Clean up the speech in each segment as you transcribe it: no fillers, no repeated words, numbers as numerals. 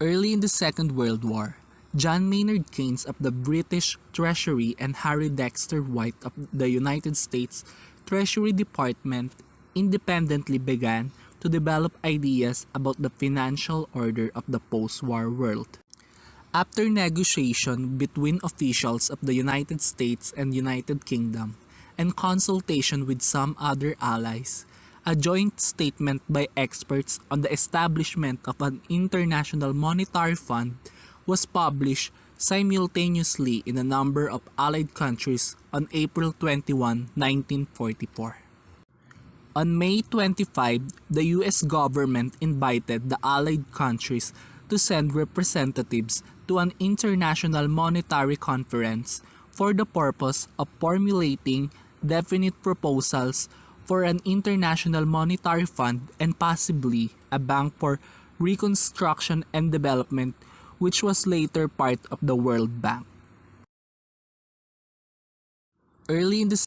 Early in the Second World War, John Maynard Keynes of the British Treasury and Harry Dexter White of the United States Treasury Department independently began to develop ideas about the financial order of the post-war world. After negotiation between officials of the United States and United Kingdom and consultation with some other allies, a joint statement by experts on the establishment of an international monetary fund was published simultaneously in a number of allied countries on April 21, 1944. On May 25, the US government invited the Allied countries to send representatives to an international monetary conference for the purpose of formulating definite proposals for an international monetary fund and possibly a bank for reconstruction and development, which was later part of the World Bank. Early in the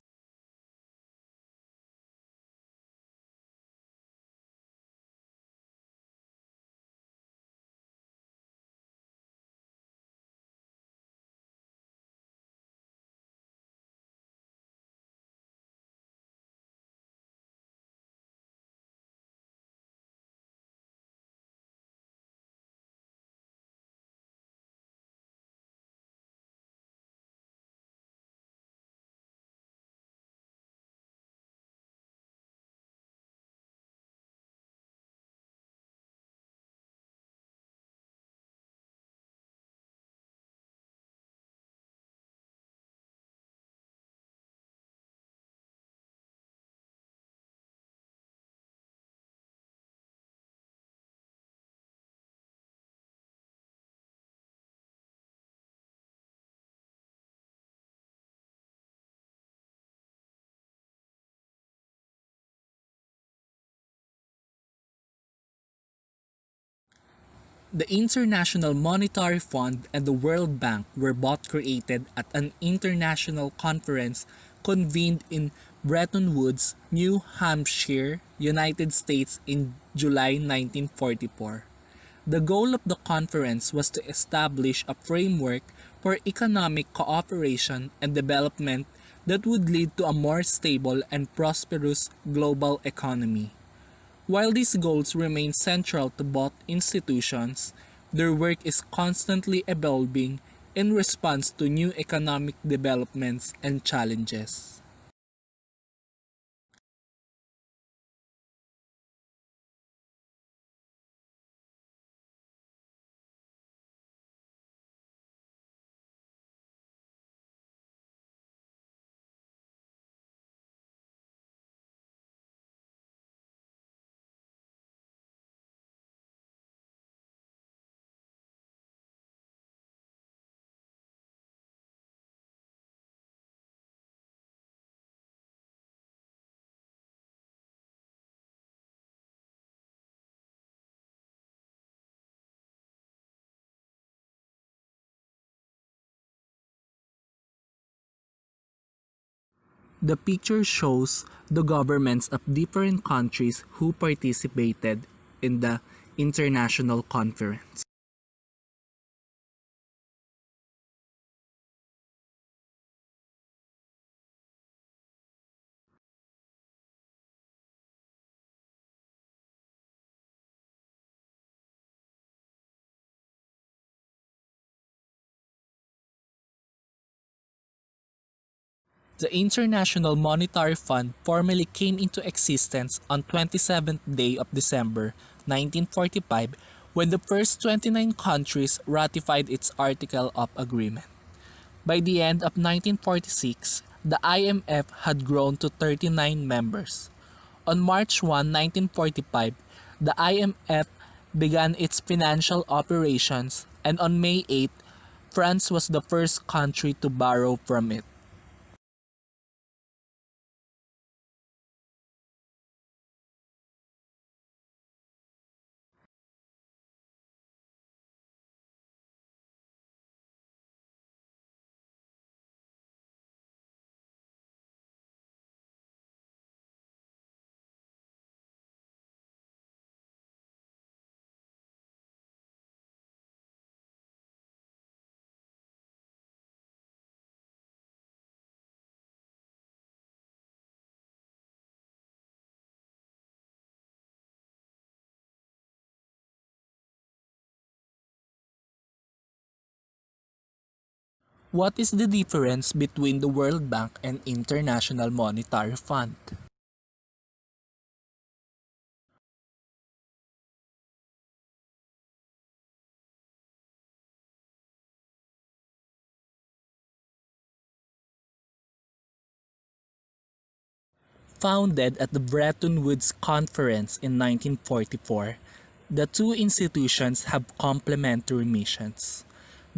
The International Monetary Fund and the World Bank were both created at an international conference convened in Bretton Woods, New Hampshire, United States in July 1944. The goal of the conference was to establish a framework for economic cooperation and development that would lead to a more stable and prosperous global economy. While these goals remain central to both institutions, their work is constantly evolving in response to new economic developments and challenges. The picture shows the governments of different countries who participated in the international conference. The International Monetary Fund formally came into existence on 27th day of December 1945 when the first 29 countries ratified its Article of Agreement. By the end of 1946, the IMF had grown to 39 members. On March 1, 1945, the IMF began its financial operations, and on May 8, France was the first country to borrow from it. What is the difference between the World Bank and International Monetary Fund? Founded at the Bretton Woods Conference in 1944, the two institutions have complementary missions.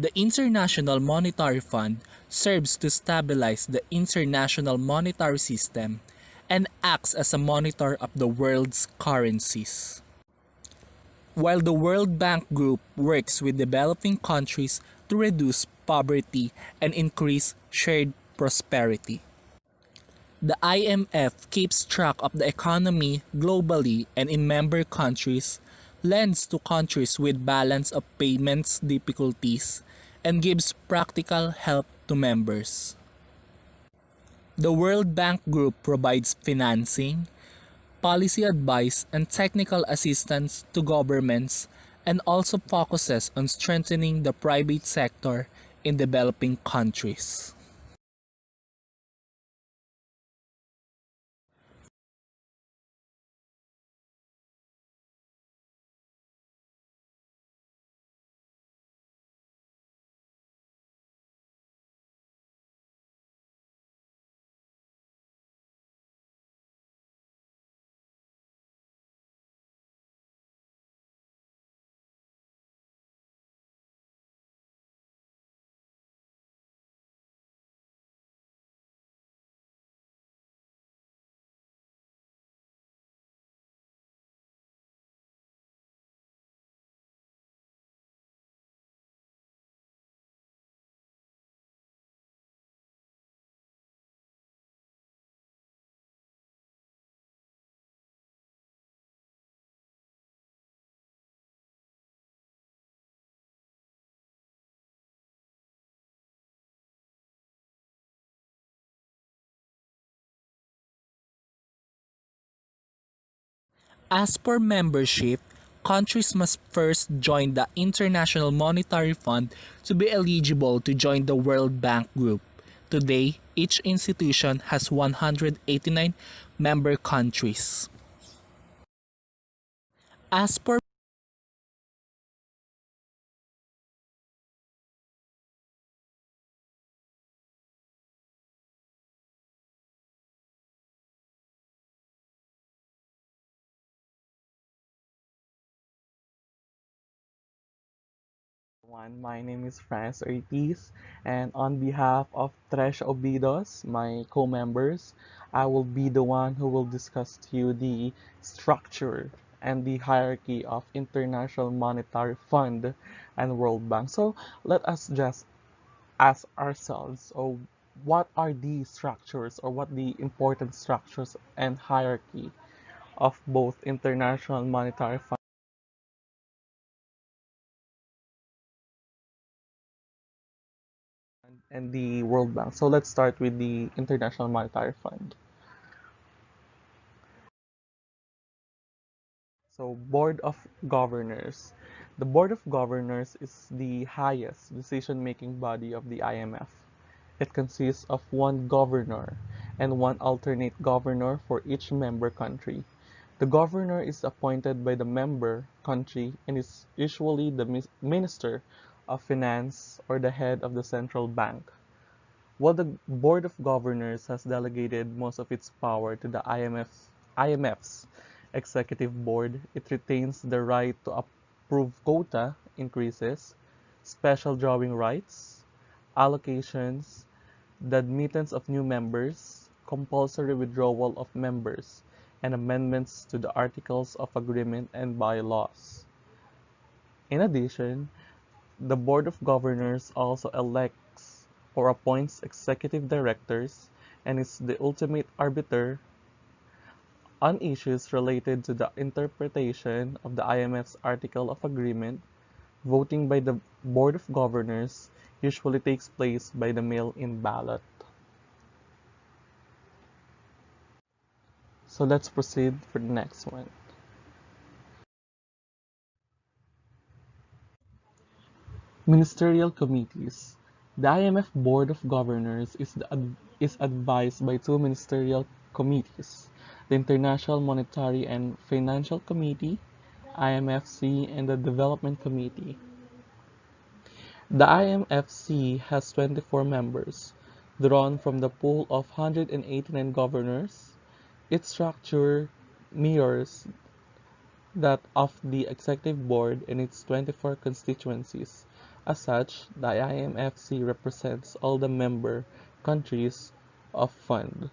The International Monetary Fund serves to stabilize the international monetary system and acts as a monitor of the world's currencies, while the World Bank Group works with developing countries to reduce poverty and increase shared prosperity. The IMF keeps track of the economy globally and in member countries, lends to countries with balance of payments difficulties, and gives practical help to members. The World Bank Group provides financing, policy advice, and technical assistance to governments and also focuses on strengthening the private sector in developing countries. As for membership, countries must first join the International Monetary Fund to be eligible to join the World Bank Group. Today, each institution has 189 member countries. As for My name is Franz Ortiz, and on behalf of Tres Obidos, my co-members, I will be the one who will discuss to you the structure and the hierarchy of International Monetary Fund and World Bank. So let us just ask ourselves, what are the structures or what the important structures and hierarchy of both International Monetary Fund and the World Bank. So let's start with the International Monetary Fund. So Board of Governors. The Board of Governors is the highest decision-making body of the IMF. It consists of one governor and one alternate governor for each member country. The governor is appointed by the member country and is usually the Minister of Finance or the head of the central bank. While the Board of Governors has delegated most of its power to the IMF's executive board, it retains the right to approve quota increases, special drawing rights, allocations, the admittance of new members, compulsory withdrawal of members, and amendments to the Articles of Agreement and bylaws. In addition, the Board of Governors also elects or appoints executive directors and is the ultimate arbiter on issues related to the interpretation of the IMF's Article of Agreement. Voting by the Board of Governors usually takes place by the mail-in ballot. So let's proceed for the next one. Ministerial committees. The IMF Board of Governors is advised by two ministerial committees, the International Monetary and Financial Committee, IMFC, and the Development Committee. The IMFC has 24 members, drawn from the pool of 189 governors. Its structure mirrors that of the Executive Board in its 24 constituencies. As such, the IMFC represents all the member countries of Fund.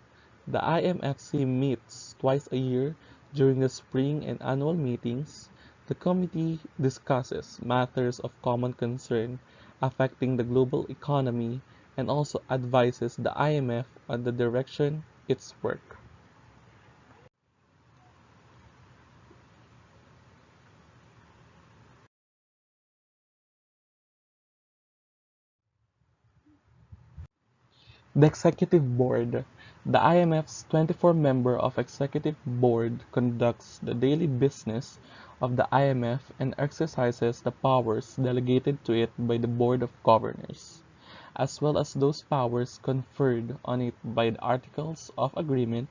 The IMFC meets twice a year during the spring and annual meetings. The committee discusses matters of common concern affecting the global economy and also advises the IMF on the direction its work. The Executive Board. The IMF's 24-member of Executive Board conducts the daily business of the IMF and exercises the powers delegated to it by the Board of Governors, as well as those powers conferred on it by the Articles of Agreement.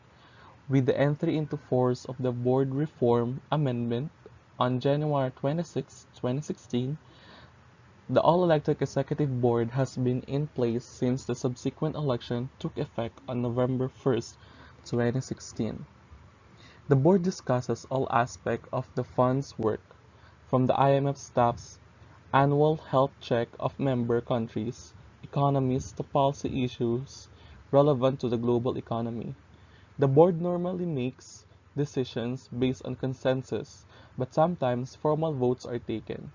With the entry into force of the Board Reform Amendment on January 26, 2016, the all-elected Executive Board has been in place since the subsequent election took effect on November 1, 2016. The Board discusses all aspects of the Fund's work, from the IMF staff's annual health check of member countries' economies to policy issues relevant to the global economy. The Board normally makes decisions based on consensus, but sometimes formal votes are taken.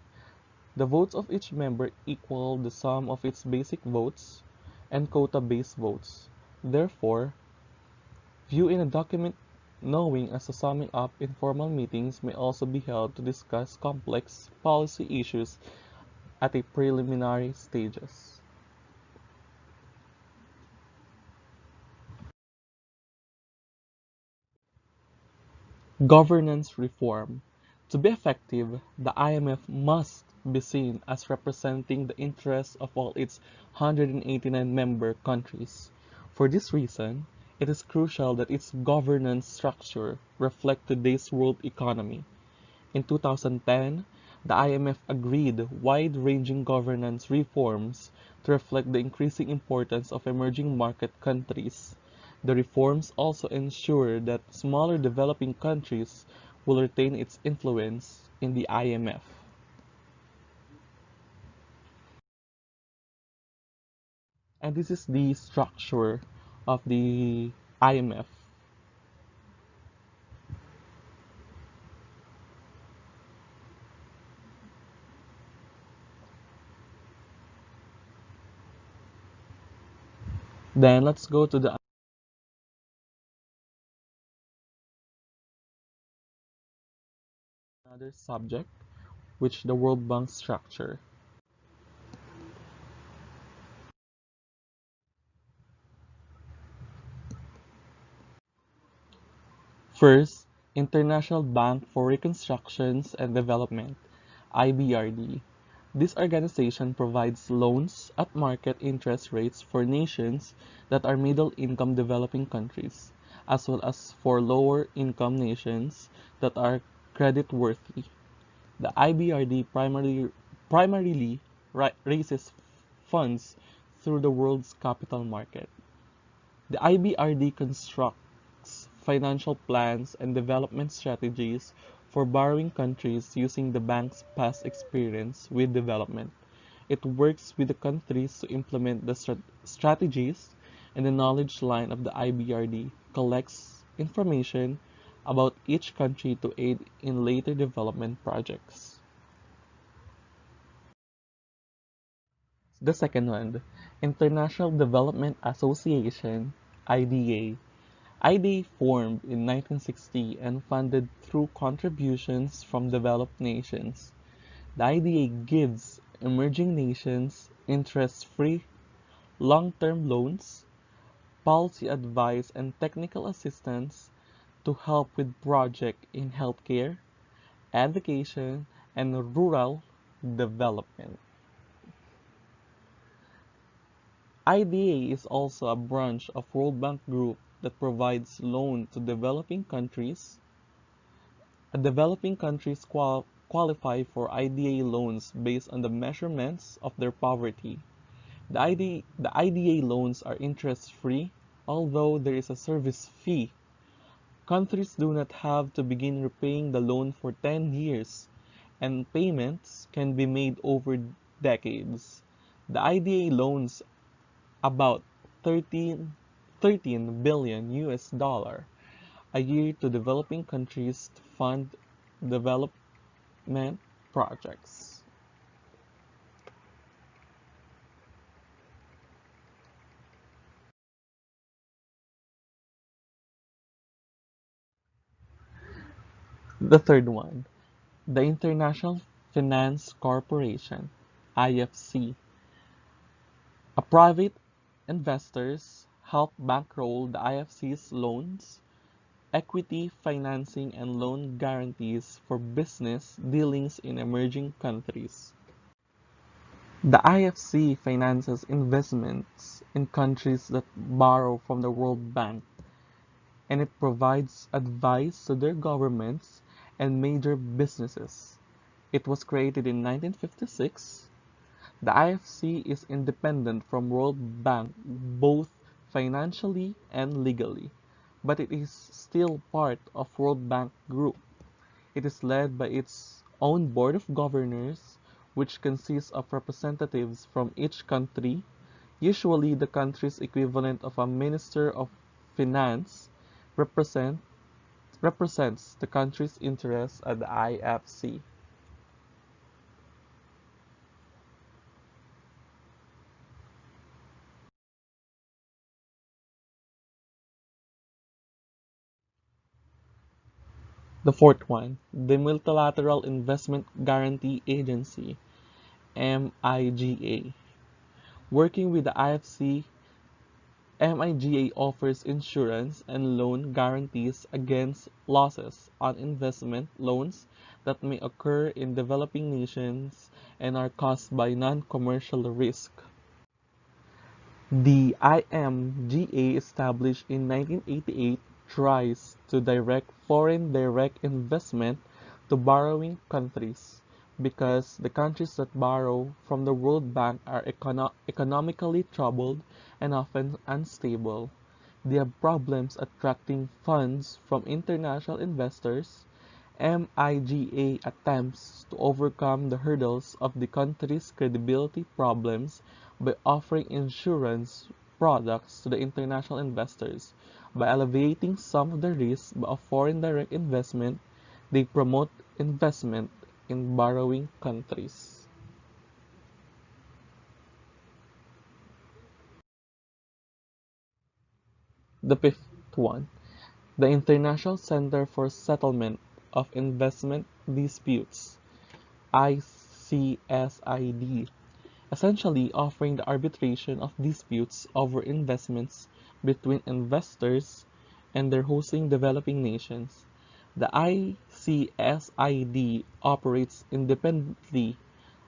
The votes of each member equal the sum of its basic votes and quota-based votes. Therefore, view in a document knowing as a summing up informal meetings may also be held to discuss complex policy issues at a preliminary stages. Governance reform. To be effective, the IMF must be seen as representing the interests of all its 189 member countries. For this reason, it is crucial that its governance structure reflect today's world economy. In 2010, the IMF agreed wide-ranging governance reforms to reflect the increasing importance of emerging market countries. The reforms also ensure that smaller developing countries will retain its influence in the IMF. And this is the structure of the IMF. Then let's go to the another subject, which the World Bank structure. First, International Bank for Reconstruction and Development, IBRD. This organization provides loans at market interest rates for nations that are middle-income developing countries, as well as for lower-income nations that are credit-worthy. The IBRD primarily raises funds through the world's capital market. The IBRD constructs financial plans and development strategies for borrowing countries using the bank's past experience with development. It works with the countries to implement the strategies, and the knowledge line of the IBRD collects information about each country to aid in later development projects. The second one, International Development Association, IDA. IDA formed in 1960 and funded through contributions from developed nations. The IDA gives emerging nations interest-free, long-term loans, policy advice, and technical assistance to help with projects in healthcare, education, and rural development. IDA is also a branch of World Bank Group that provides loan to developing countries. Developing countries qualify for IDA loans based on the measurements of their poverty. The IDA loans are interest-free, although there is a service fee. Countries do not have to begin repaying the loan for 10 years, and payments can be made over decades. The IDA loans about 13 billion US dollar a year to developing countries to fund development projects. The third one, the International Finance Corporation, IFC. A private investors help bankroll the IFC's loans, equity financing and loan guarantees for business dealings in emerging countries. The IFC finances investments in countries that borrow from the World Bank, and it provides advice to their governments and major businesses. It was created in 1956. The IFC is independent from World Bank both financially and legally, but it is still part of World Bank Group. It is led by its own board of governors, which consists of representatives from each country, usually the country's equivalent of a minister of finance, represent, represents the country's interests at the IFC. The fourth one, the Multilateral Investment Guarantee Agency, MIGA. Working with the IFC, MIGA offers insurance and loan guarantees against losses on investment loans that may occur in developing nations and are caused by non-commercial risk. The IMGA, established in 1988, tries to direct foreign direct investment to borrowing countries because the countries that borrow from the World Bank are economically troubled and often unstable. They have problems attracting funds from international investors. MIGA attempts to overcome the hurdles of the country's credibility problems by offering insurance products to the international investors. By alleviating some of the risks of foreign direct investment, they promote investment in borrowing countries. The fifth one, the International Center for Settlement of Investment Disputes, ICSID, essentially offering the arbitration of disputes over investments between investors and their hosting developing nations. The ICSID operates independently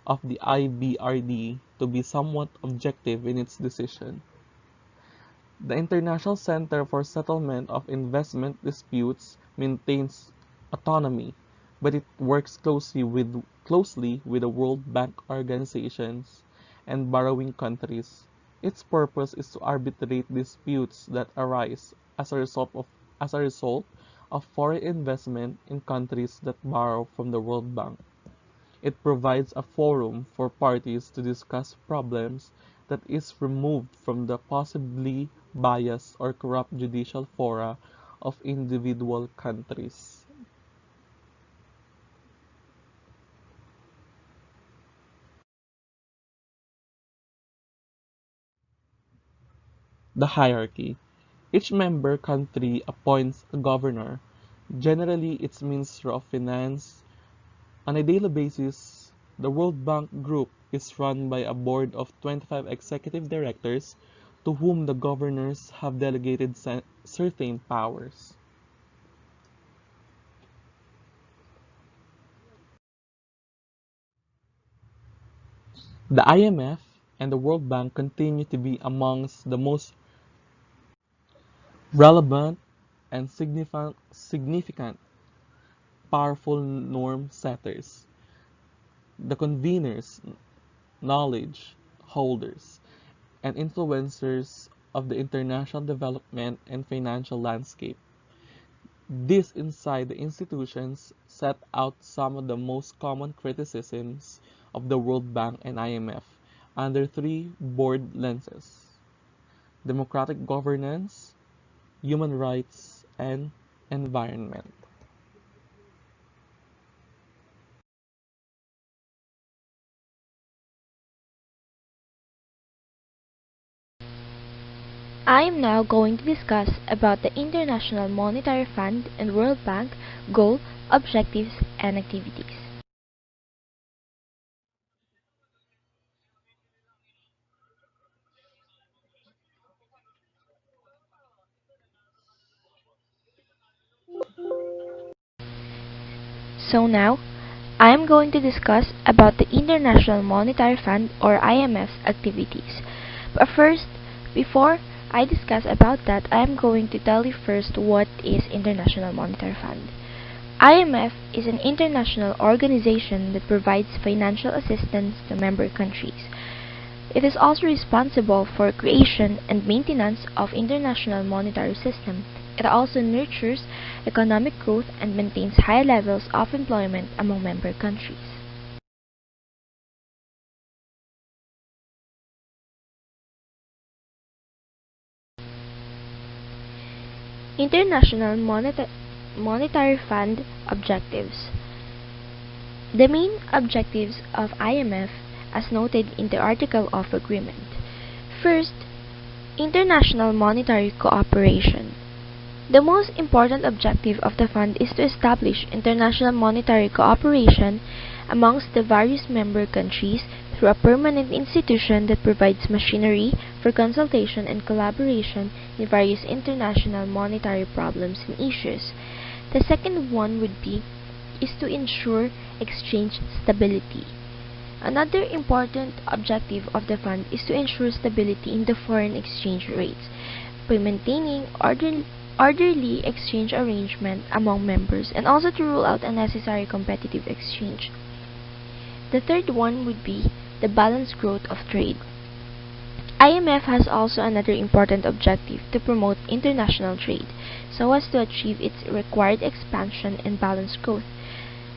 of the IBRD to be somewhat objective in its decision. The International Center for Settlement of Investment Disputes maintains autonomy, but it works closely with the World Bank organizations and borrowing countries. Its purpose is to arbitrate disputes that arise as a result of foreign investment in countries that borrow from the World Bank. It provides a forum for parties to discuss problems that is removed from the possibly biased or corrupt judicial fora of individual countries. The hierarchy. Each member country appoints a governor, generally its Minister of Finance. On a daily basis, the World Bank Group is run by a board of 25 executive directors to whom the governors have delegated certain powers. The IMF and the World Bank continue to be amongst the most relevant and significant powerful norm setters, the conveners, knowledge holders, and influencers of the international development and financial landscape. This inside the institutions set out some of the most common criticisms of the World Bank and IMF under three broad lenses: democratic governance, human rights, and environment. I am now going to discuss about the International Monetary Fund and World Bank goal, objectives, and activities. So now, I am going to discuss about the International Monetary Fund or IMF's activities. But first, before I discuss about that, I am going to tell you first what is International Monetary Fund. IMF is an international organization that provides financial assistance to member countries. It is also responsible for creation and maintenance of international monetary system. It also nurtures economic growth and maintains high levels of employment among member countries. International Monetary Fund objectives. The main objectives of IMF as noted in the Article of Agreement. First, international monetary cooperation. The most important objective of the fund is to establish international monetary cooperation amongst the various member countries through a permanent institution that provides machinery for consultation and collaboration in various international monetary problems and issues. The second one would be is to ensure exchange stability. Another important objective of the fund is to ensure stability in the foreign exchange rates by maintaining orderly exchange arrangement among members and also to rule out unnecessary competitive exchange. The third one would be the balanced growth of trade. IMF has also another important objective to promote international trade so as to achieve its required expansion and balanced growth.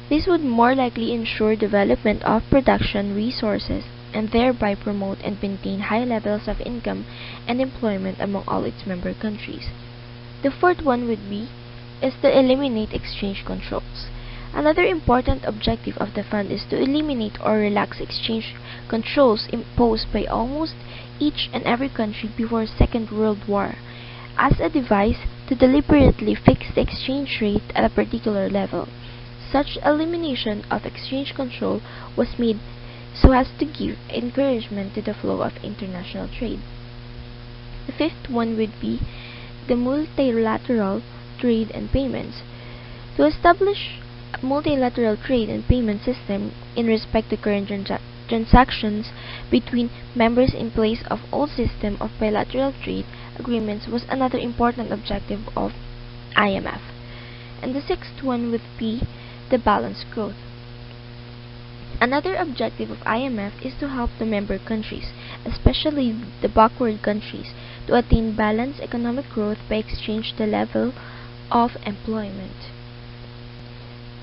This would more likely ensure development of production resources and thereby promote and maintain high levels of income and employment among all its member countries. The fourth one would be is to eliminate exchange controls. Another important objective of the fund is to eliminate or relax exchange controls imposed by almost each and every country before Second World War as a device to deliberately fix the exchange rate at a particular level. Such elimination of exchange control was made so as to give encouragement to the flow of international trade. The fifth one would be the multilateral trade and payments. To establish a multilateral trade and payment system in respect to current transactions between members in place of old system of bilateral trade agreements was another important objective of IMF. And the sixth one would be the balanced growth. Another objective of IMF is to help the member countries, especially the backward countries, to attain balanced economic growth by exchange the level of employment.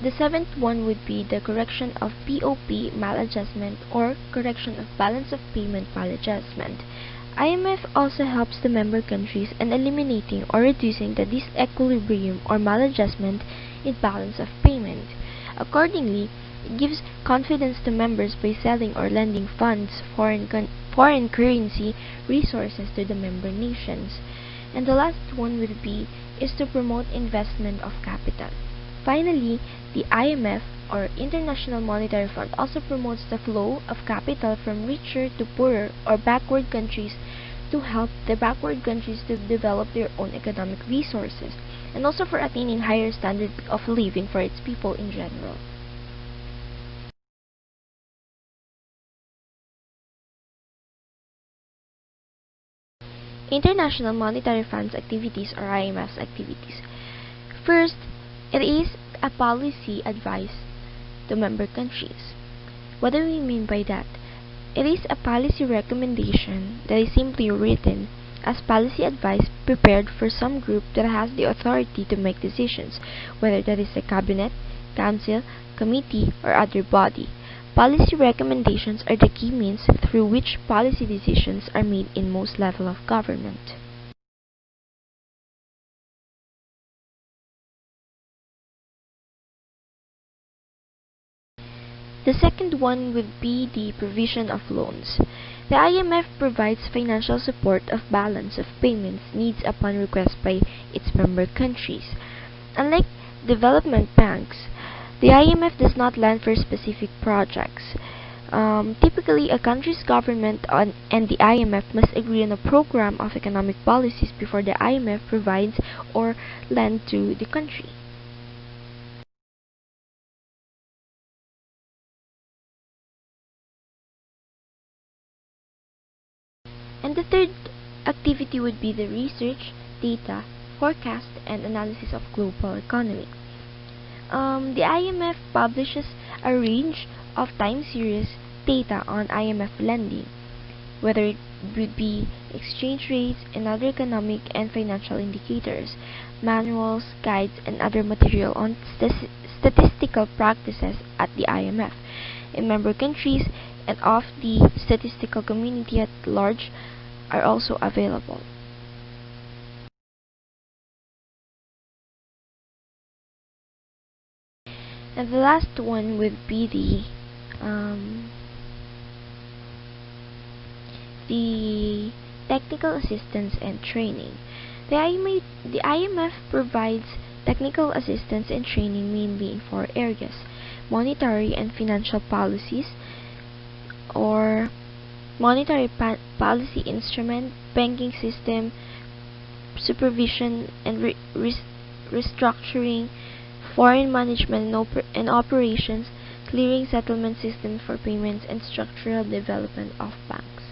The seventh one would be the correction of POP maladjustment or correction of balance of payment maladjustment. IMF also helps the member countries in eliminating or reducing the disequilibrium or maladjustment in balance of payment. Accordingly, it gives confidence to members by selling or lending funds, foreign currency resources to the member nations. And the last one would be is to promote investment of capital. Finally, the IMF or International Monetary Fund also promotes the flow of capital from richer to poorer or backward countries to help the backward countries to develop their own economic resources and also for attaining higher standard of living for its people in general. International Monetary Fund's activities or IMF's activities. First, it is a policy advice to member countries. What do we mean by that? It is a policy recommendation that is simply written as policy advice prepared for some group that has the authority to make decisions, whether that is a cabinet, council, committee, or other body. Policy recommendations are the key means through which policy decisions are made in most level of government. The second one would be the provision of loans. The IMF provides financial support of balance of payments needs upon request by its member countries. Unlike development banks, the IMF does not lend for specific projects. Typically, a country's government and the IMF must agree on a program of economic policies before the IMF provides or lend to the country. And the third activity would be the research, data, forecast, and analysis of global economy. The IMF publishes a range of time series data on IMF lending, whether it would be exchange rates and other economic and financial indicators, manuals, guides, and other material on statistical practices at the IMF in member countries and of the statistical community at large are also available. And the last one would be the technical assistance and training. The IMF provides technical assistance and training mainly in four areas: monetary and financial policies, or monetary policy instrument, banking system, supervision and restructuring, foreign management and operations, clearing settlement system for payments, and structural development of banks.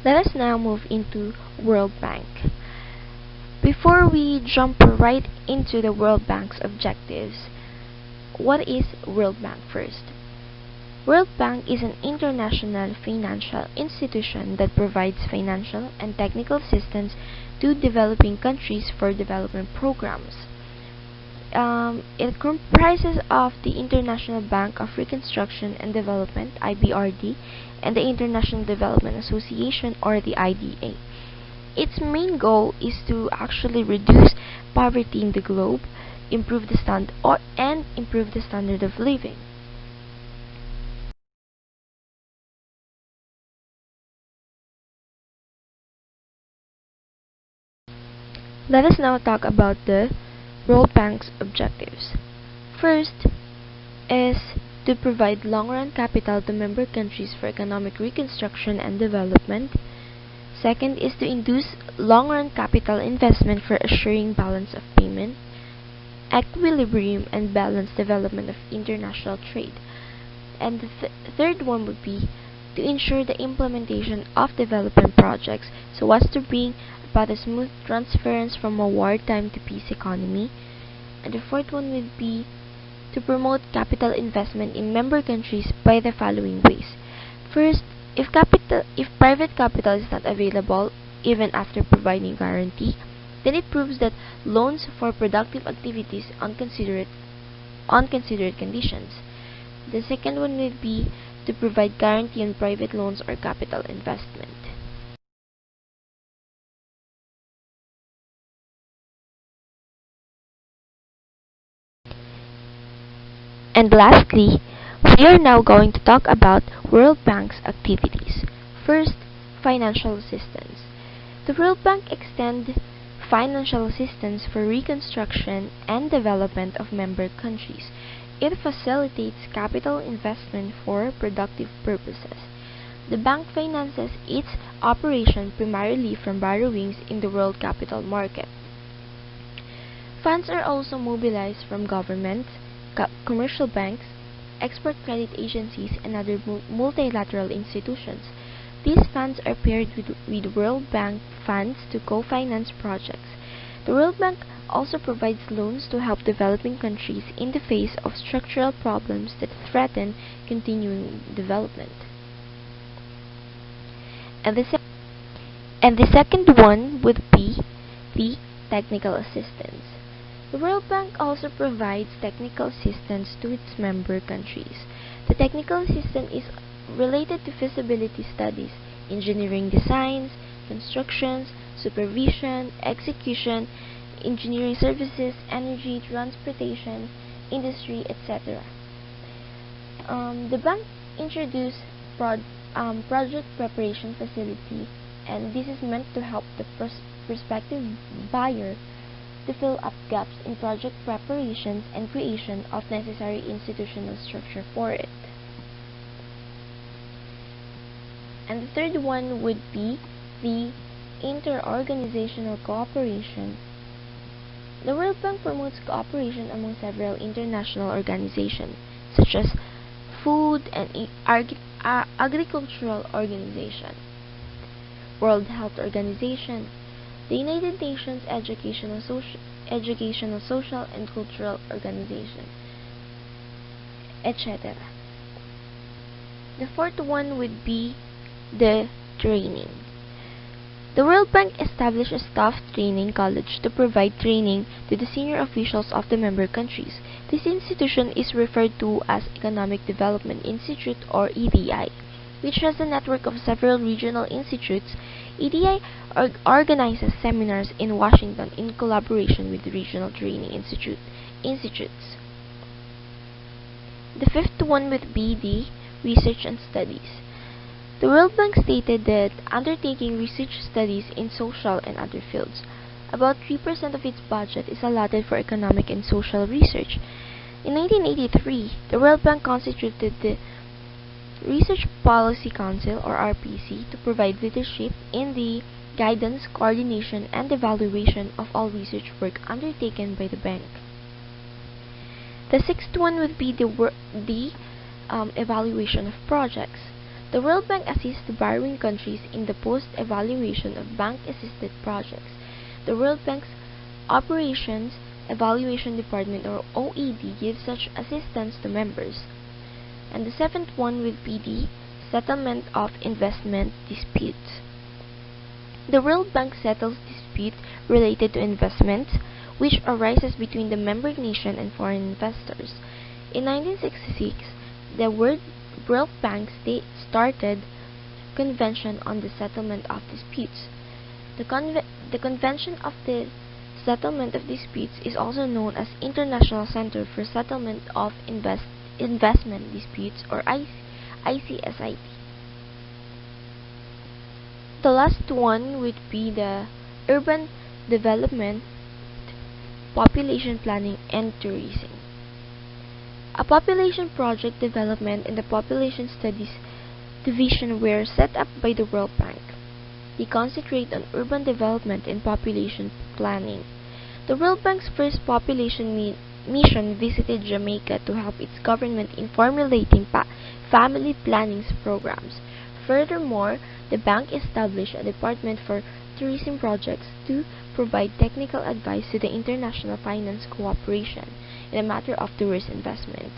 Let us now move into World Bank. Before we jump right into the World Bank's objectives, what is World Bank first? World Bank is an international financial institution that provides financial and technical assistance to developing countries for development programs. It comprises of the International Bank of Reconstruction and Development (IBRD) and the International Development Association or the IDA. Its main goal is to actually reduce poverty in the globe, improve the standard of living. Let us now talk about the World Bank's objectives. First is to provide long-run capital to member countries for economic reconstruction and development. Second is to induce long-run capital investment for assuring balance of payment, equilibrium, and balanced development of international trade. And the third one would be to ensure the implementation of development projects so as to bring about a smooth transference from a wartime to peace economy. And the fourth one would be to promote capital investment in member countries by the following ways. First, if private capital is not available even after providing guarantee, then it proves that loans for productive activities on considerate conditions. The second one would be to provide guarantee on private loans or capital investment. And lastly, we are now going to talk about World Bank's activities. First, financial assistance. The World Bank extends financial assistance for reconstruction and development of member countries. It facilitates capital investment for productive purposes. The bank finances its operation primarily from borrowings in the world capital market. Funds are also mobilized from governments, commercial banks, export credit agencies, and other multilateral institutions. These funds are paired with World Bank funds to co-finance projects. The World Bank also provides loans to help developing countries in the face of structural problems that threaten continuing development. And the second one would be the technical assistance. The World Bank also provides technical assistance to its member countries. The technical assistance is related to feasibility studies, engineering designs, constructions, supervision, execution, engineering services, energy, transportation, industry, etc. The bank introduced project preparation facility, and this is meant to help the prospective buyer to fill up gaps in project preparations and creation of necessary institutional structure for it. And the third one would be the interorganizational cooperation. The World Bank promotes cooperation among several international organizations, such as Food and Agricultural Organization, World Health Organization, the United Nations Educational, Social and Cultural Organization, etc. The fourth one would be the training. The World Bank established a staff training college to provide training to the senior officials of the member countries. This institution is referred to as Economic Development Institute, or EDI, which has a network of several regional institutes. EDI organizes seminars in Washington in collaboration with the regional training institutes. The fifth one would be the research and studies. The World Bank stated that undertaking research studies in social and other fields. About 3% of its budget is allotted for economic and social research. In 1983, the World Bank constituted the Research Policy Council, or RPC, to provide leadership in the guidance, coordination, and evaluation of all research work undertaken by the bank. The sixth one would be the evaluation of projects. The World Bank assists the borrowing countries in the post-evaluation of bank-assisted projects. The World Bank's Operations Evaluation Department, or OED, gives such assistance to members. And the seventh one would be the settlement of investment disputes. The World Bank settles disputes related to investments which arises between the member nation and foreign investors. In 1966, the World Bank started Convention on the Settlement of Disputes. The Convention of the Settlement of Disputes is also known as International Center for Settlement of Investment Disputes, or ICSID. The last one would be the Urban Development, Population Planning, and Tourism. A population project development and the population studies division were set up by the World Bank. They concentrate on urban development and population planning. The World Bank's first population mission visited Jamaica to help its government in formulating family planning programs. Furthermore, the bank established a department for tourism projects to provide technical advice to the international finance cooperation in a matter of tourist investment.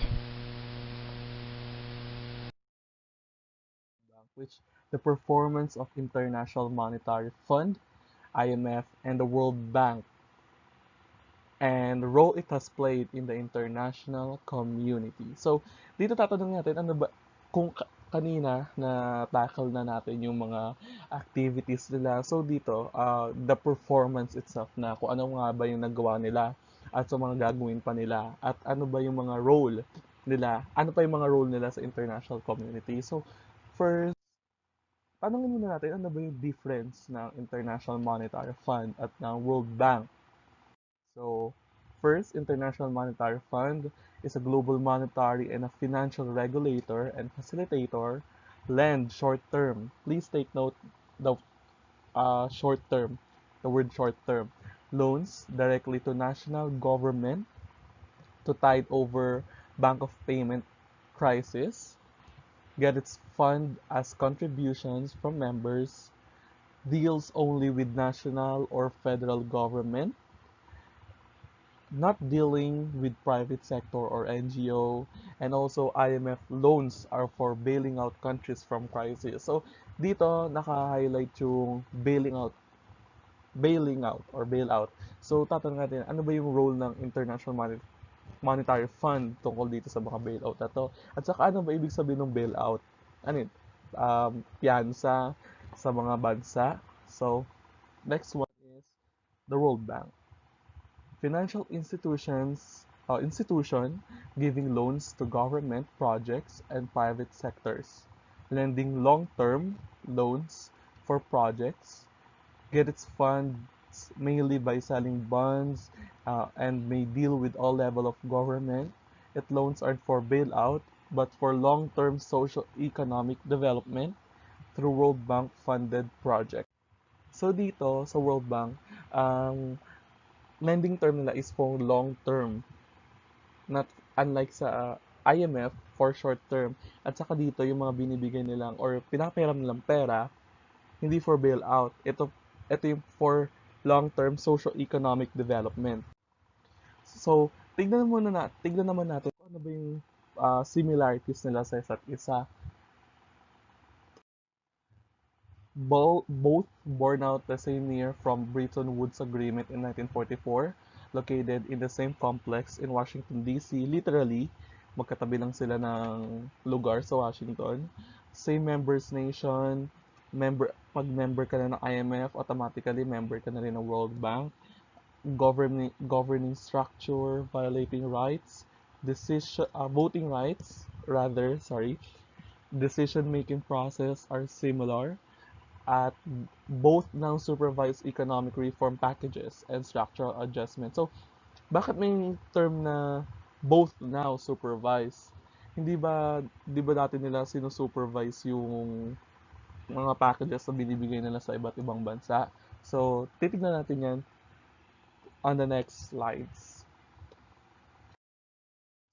Which the performance of International Monetary Fund, IMF, and the World Bank, and the role it has played in the international community. So, dito tatanungin natin, ano ba, kung kanina na tackle na natin yung mga activities nila. So, dito, the performance itself na kung ano nga ba yung nagawa nila at sa mga gagawin pa nila at ano ba yung mga role nila, ano pa yung mga role nila sa international community. So, first, tanungin muna natin, ano ba yung difference ng International Monetary Fund at ng World Bank? So, first, International Monetary Fund is a global monetary and a financial regulator and facilitator, lend short term. Please take note the short term, the word short term. Loans directly to national government to tide over Bank of Payment crisis, get its fund as contributions from members, deals only with national or federal government, not dealing with private sector or NGO, and also IMF loans are for bailing out countries from crisis. So dito naka-highlight yung bailing out or bailout. So tatanungin natin, ano ba yung role ng International Monetary Fund tungkol dito sa mga bailout na to? At saka ano ba ibig sabihin ng bailout? Ano yun? Piyansa sa mga bansa. So next one is the World Bank. Financial institution giving loans to government projects and private sectors, lending long-term loans for projects, get its funds mainly by selling bonds, and may deal with all level of government. Its loans aren't for bailout, but for long-term social economic development through World Bank funded projects. So dito sa World Bank, ang lending term nila is for long term, not unlike sa IMF for short term. At saka dito yung mga binibigay nilang or pinapahiram nilang pera, hindi for bailout. Ito yung for long-term socio-economic development. So, tignan naman natin kung ano ba yung similarities nila sa isa't isa. Both born out the same year from Bretton Woods Agreement in 1944, located in the same complex in Washington, D.C. Literally, magkatabi lang sila ng lugar sa Washington. Same members nation, pag member ka na ng IMF, automatically member ka na rin ng World Bank. Governing structure, violating rights, voting rights, decision-making process are similar at both now supervised economic reform packages and structural adjustment. So, bakit may term na both now supervised? Di ba dati nila sinusupervise yung mga packages na binibigay nila sa iba't ibang bansa? So, titignan natin yan on the next slides.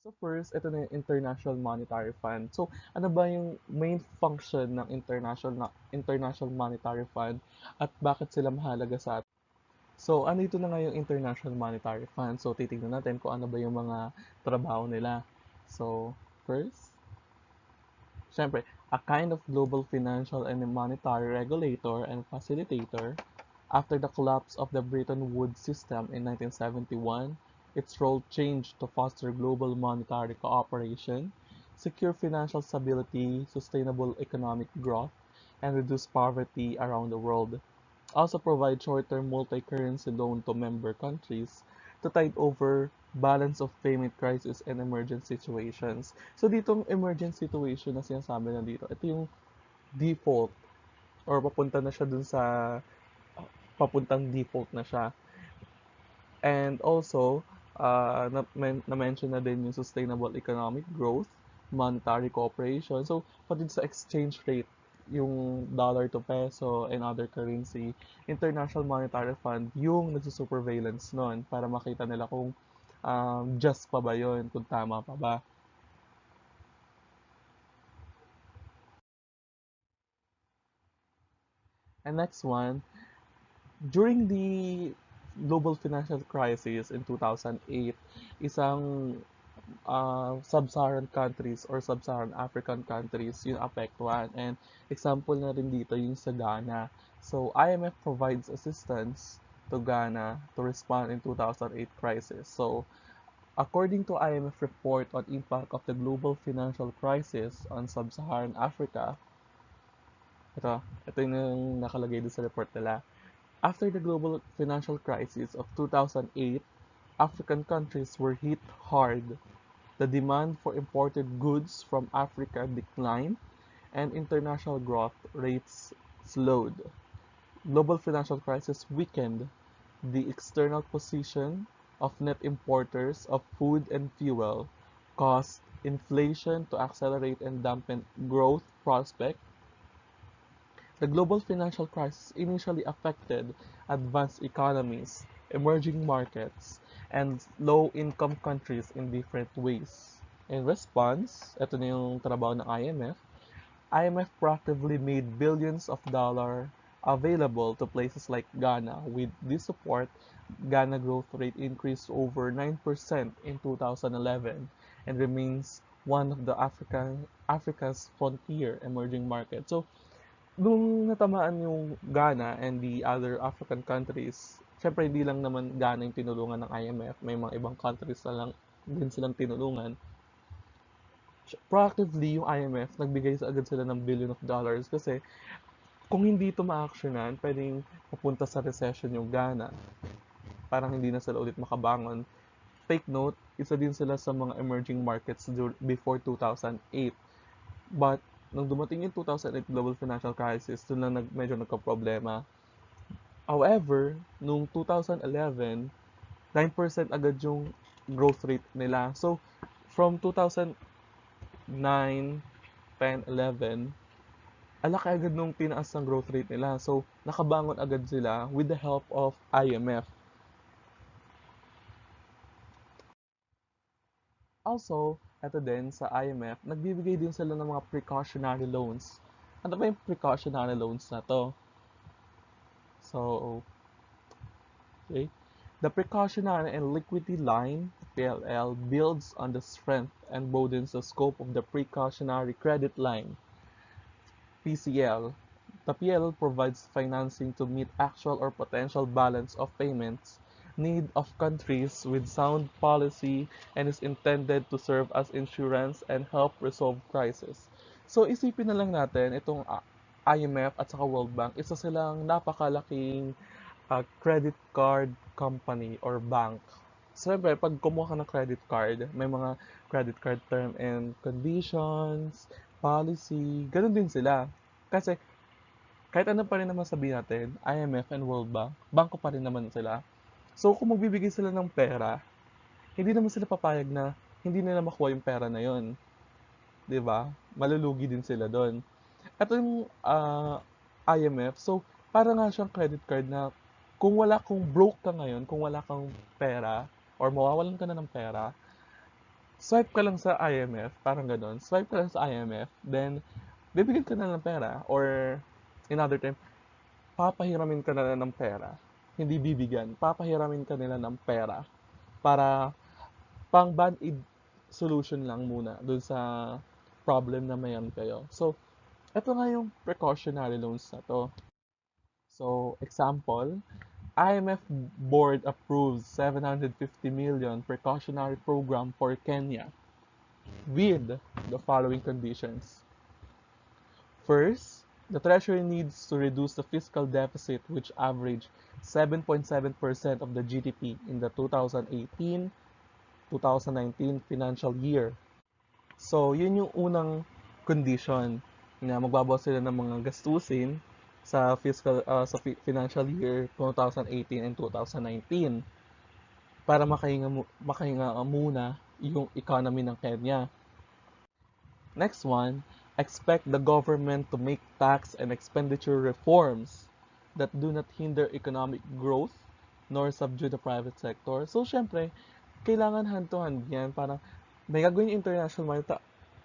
So first, ito na yung International Monetary Fund. So ano ba yung main function ng International Monetary Fund at bakit sila mahalaga sa atin? So ano ito na nga yung International Monetary Fund? So titingnan natin kung ano ba yung mga trabaho nila. So first, syempre, a kind of global financial and monetary regulator and facilitator. After the collapse of the Bretton Woods system in 1971, its role changed to foster global monetary cooperation, secure financial stability, sustainable economic growth, and reduce poverty around the world. Also provide short-term multi-currency loan to member countries to tide over balance of payment crisis and emergent situations. So ditong emergent situation na sinasabi na dito, ito yung default or papuntang default na siya. And also, na-mention na din yung sustainable economic growth, monetary cooperation. So, pati sa exchange rate, yung dollar to peso and other currency, International Monetary Fund, yung nagsusurveillance nun para makita nila kung just pa ba yun, kung tama pa ba. And next one, during the global financial crisis in 2008, isang sub-Saharan countries or sub-Saharan African countries yung apektuhan. And example na rin dito yung sa Ghana. So, IMF provides assistance to Ghana to respond in 2008 crisis. So, according to IMF report on impact of the global financial crisis on sub-Saharan Africa, ito yung nakalagay doon sa report nila. After the global financial crisis of 2008, African countries were hit hard. The demand for imported goods from Africa declined, and international growth rates slowed. Global financial crisis weakened the external position of net importers of food and fuel, caused inflation to accelerate and dampen growth prospects. The global financial crisis initially affected advanced economies emerging markets, and low-income countries in different ways. In response, ito na yung trabaho ng IMF. IMF proactively made billions of dollars available to places like Ghana. With this support, Ghana growth rate increased over 9% in 2011 and remains one of the Africa's frontier emerging markets. So, nung natamaan yung Ghana and the other African countries, syempre hindi lang naman Ghana yung tinulungan ng IMF, may mga ibang countries na lang din silang tinulungan. Proactively, yung IMF, nagbigay agad sila ng billion of dollars kasi kung hindi ito ma-actionan, pwedeng mapunta sa recession yung Ghana. Parang hindi na sila ulit makabangon. Take note, isa din sila sa mga emerging markets before 2008. But, nung dumating yung 2008 global financial crisis, doon lang medyo nagka-problema. However, nung 2011, 9% agad yung growth rate nila. So, from 2009, 10, 11, alaki agad nung tinaas ng growth rate nila. So, nakabangon agad sila with the help of IMF. Also, eto din sa IMF, nagbibigay din sila ng mga precautionary loans. Ano ba yung precautionary loans na to? So, okay. The Precautionary and Liquidity Line, PLL, builds on the strength and broadens the scope of the Precautionary Credit Line, PCL. The PLL provides financing to meet actual or potential balance of payments need of countries with sound policy and is intended to serve as insurance and help resolve crisis. So isipin na lang natin itong IMF at saka World Bank, isa silang napakalaking credit card company or bank. Siyempre, pag kumuha ka ng credit card, may mga credit card term and conditions, policy, ganun din sila. Kasi, kahit ano pa rin naman sabihin natin, IMF and World Bank, bangko pa rin naman sila. So, kung magbibigay sila ng pera, hindi naman sila papayag na hindi nila makuha yung pera na yon, 'di ba? Malulugi din sila doon. Ito yung IMF. So, para nga siyang credit card na kung broke ka ngayon, kung wala kang pera, or mawawalan ka na ng pera, swipe ka lang sa IMF, parang gano'n. Swipe ka lang sa IMF, then, bibigyan ka na ng pera, or, in other term, papahiramin ka na ng pera. Hindi bibigyan, papahiramin ka nila ng pera para pang band-aid solution lang muna dun sa problem na mayan kayo. So, ito nga yung precautionary loans na to. So, example, IMF board approves 750 million precautionary program for Kenya with the following conditions. First, the Treasury needs to reduce the fiscal deficit which averaged 7.7% of the GDP in the 2018-2019 financial year. So, yun yung unang condition na magbabawas sila ng mga gastusin sa financial year 2018 and 2019 para makahinga muna yung economy ng Kenya. Next one, expect the government to make tax and expenditure reforms that do not hinder economic growth nor subdue the private sector. So, syempre, kailangan hand-to-hand yan. Parang may gagawin yung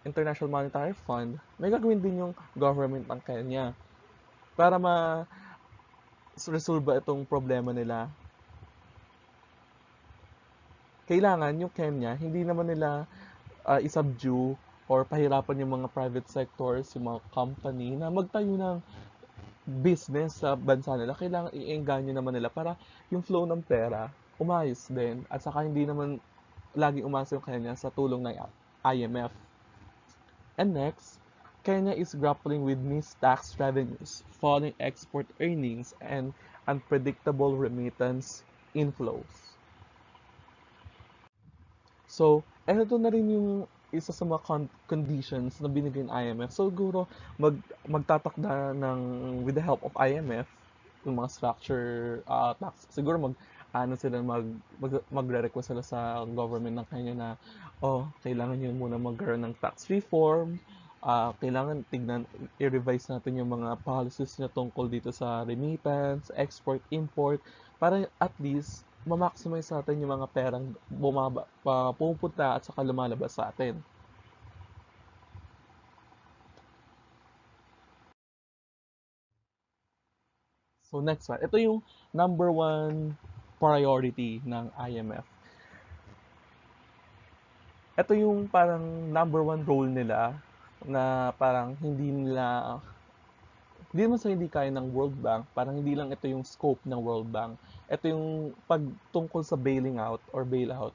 International Monetary Fund, may gagawin din yung government ng Kenya para ma-resolve itong problema nila. Kailangan yung Kenya, hindi naman nila isubdue or pahirapan yung mga private sectors, yung mga company na magtayo ng business sa bansa nila. Kailangan i-engganyo naman nila para yung flow ng pera umayos din at saka hindi naman laging umasa yung Kenya sa tulong ng IMF. And next, Kenya is grappling with missed tax revenues, falling export earnings, and unpredictable remittance inflows. So, eto na rin yung isa sa mga conditions na binigay ng IMF. So, siguro magtatakda ng, with the help of IMF, yung mga structure tax, siguro magre-request sila sa government ng Kenya na, kailangan nyo muna magkaroon ng tax reform, kailangan i-revise natin yung mga policies na tungkol dito sa remittance, export, import, para at least ma-maximize natin yung mga perang pumupunta at saka lumalabas sa atin. So next one, ito yung number one priority ng IMF. Ito yung parang number one role nila na parang hindi naman sa hindi kaya ng World Bank, parang hindi lang ito yung scope ng World Bank. Ito yung pagtungkol sa bailing out or bailout,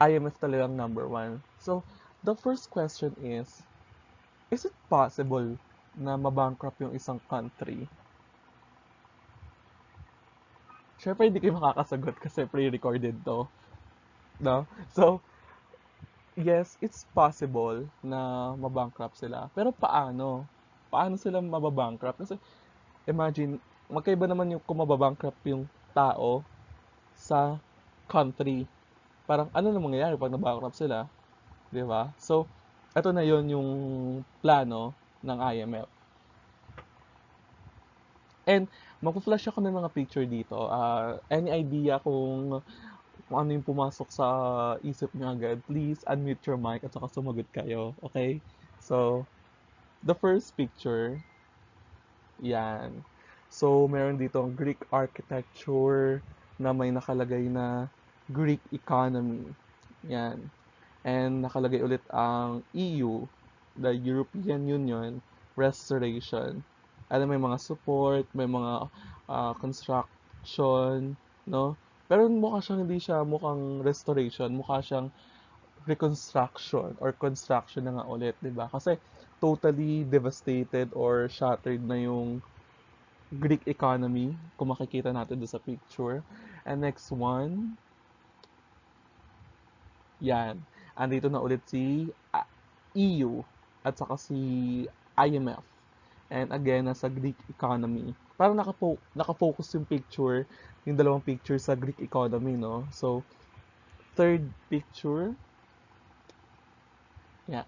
IMF talagang number one. So, the first question is it possible na mabankrupt yung isang country? Siyempre, hindi kayo makakasagot kasi pre-recorded to. No? So, yes, it's possible na mabankrupt sila. Pero paano? Paano sila mababankrupt? Kasi imagine, magkaiba naman yung kung mababankrupt yung tao sa country. Parang ano na mangyayari pag nabankrupt sila? Di ba? So, ito na yon yung plano ng IMF. And, magpa-flash ako ng mga picture dito. Any idea kung ano yung pumasok sa isip nyo agad, please unmute your mic at saka sumagot kayo. Okay? So, the first picture, yan. So, meron dito ang Greek architecture na may nakalagay na Greek economy. Yan. And nakalagay ulit ang EU, the European Union Restoration. Alam, may mga support, may mga construction, no? Pero mukha siyang hindi siya mukhang restoration, mukha siyang reconstruction or construction na nga ulit, 'di ba? Kasi totally devastated or shattered na yung Greek economy, kung makikita natin doon sa picture. And next one, yan. Andito na ulit si EU at saka si IMF. And again, nasa Greek economy. Parang nakafocus yung picture, yung dalawang picture sa Greek economy, no? So, third picture,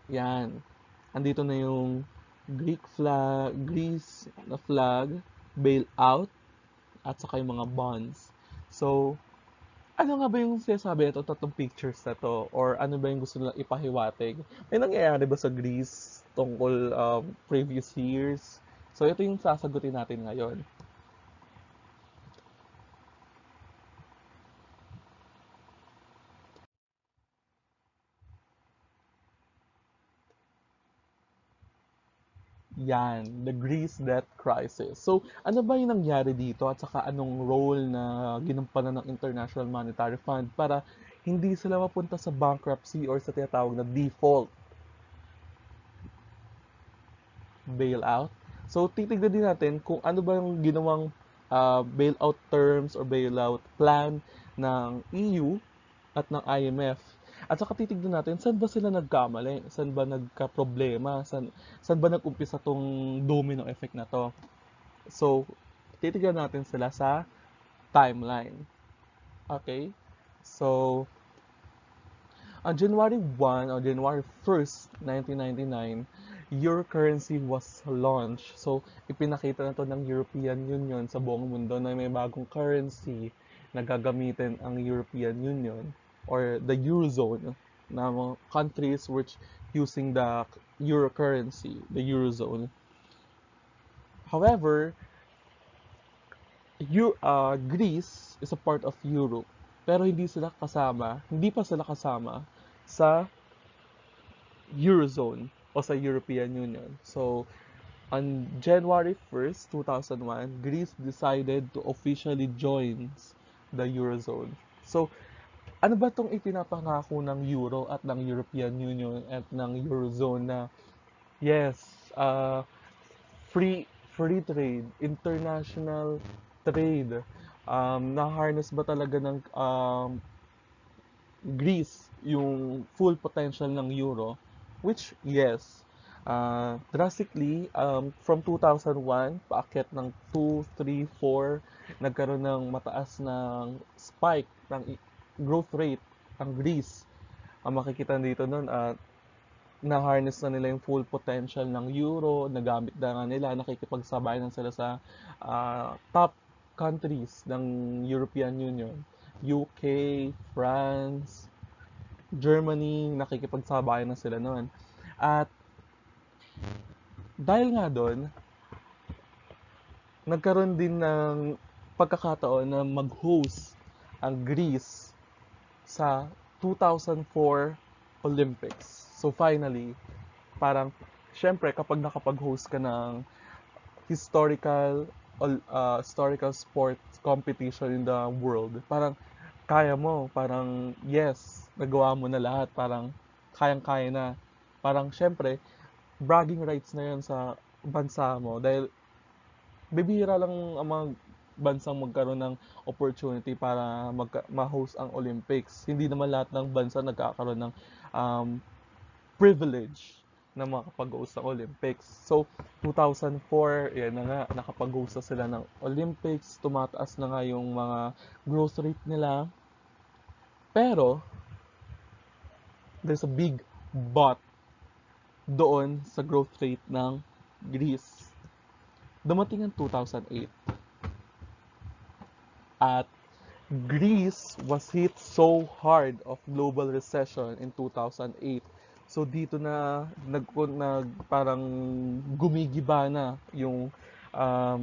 yan. Andito na yung Greece na flag, bailout, at saka yung mga bonds. So, ano nga ba yung sinasabi nito, tatlong pictures na to? Or ano ba yung gusto nila ipahiwatig? May nangyayari ba sa Greece tungkol previous years? So, ito yung sasagutin natin ngayon. Yan, the Greece debt crisis. So, ano ba yung nangyari dito at saka anong role na ginampanan ng International Monetary Fund para hindi sila mapunta sa bankruptcy or sa tinatawag na default bailout? So, titignan din natin kung ano ba yung ginawang bailout terms or bailout plan ng EU at ng IMF. At saka titignan natin, saan ba sila nagkamali? Saan ba nagka-problema? Saan ba nag-umpisa tong domino effect na to? So, titignan natin sila sa timeline. Okay? So, on January 1 or January 1st, 1999, Euro currency was launched. So, ipinakita na to ng European Union sa buong mundo na may bagong currency na gagamitin ang European Union or the Eurozone na mga countries which using the Euro currency, the Eurozone. However, Greece is a part of Europe, pero hindi pa sila kasama sa Eurozone o sa European Union. So, on January 1st, 2001, Greece decided to officially join the Eurozone. So, ano ba itong ipinapangako ng Euro at ng European Union at ng Eurozone na yes, free free trade, international trade, na-harness ba talaga ng Greece yung full potential ng euro, which yes, drastically from 2001 paakyat ng 2, 3, 4 nagkaroon ng mataas ng spike ng growth rate ang Greece. Ang makikita dito nun na-harness na nila yung full potential ng euro, nagamit na nga nila, nakikipagsabayan na sila sa top countries ng European Union. UK, France, Germany, nakikipagsabayan na sila noon. At dahil nga doon, nagkaroon din ng pagkakataon na mag-host ang Greece sa 2004 Olympics. So finally, parang syempre kapag nakapag-host ka ng historical historical sports competition in the world, parang kaya mo, parang yes, nagawa mo na lahat, parang kayang-kaya na. Parang syempre, bragging rights na 'yon sa bansa mo dahil bibihira lang ang mga bansang magkaroon ng opportunity para ma-host ang Olympics. Hindi naman lahat ng bansa nagkakaroon ng um, privilege na makapag-host ng Olympics. So, 2004, yan na nga, nakapag-host na sila ng Olympics, tumataas na nga yung mga growth rate nila. Pero, there's a big but doon sa growth rate ng Greece. Dumating ang 2008 at Greece was hit so hard of global recession in 2008. So dito na parang gumigiba na yung um,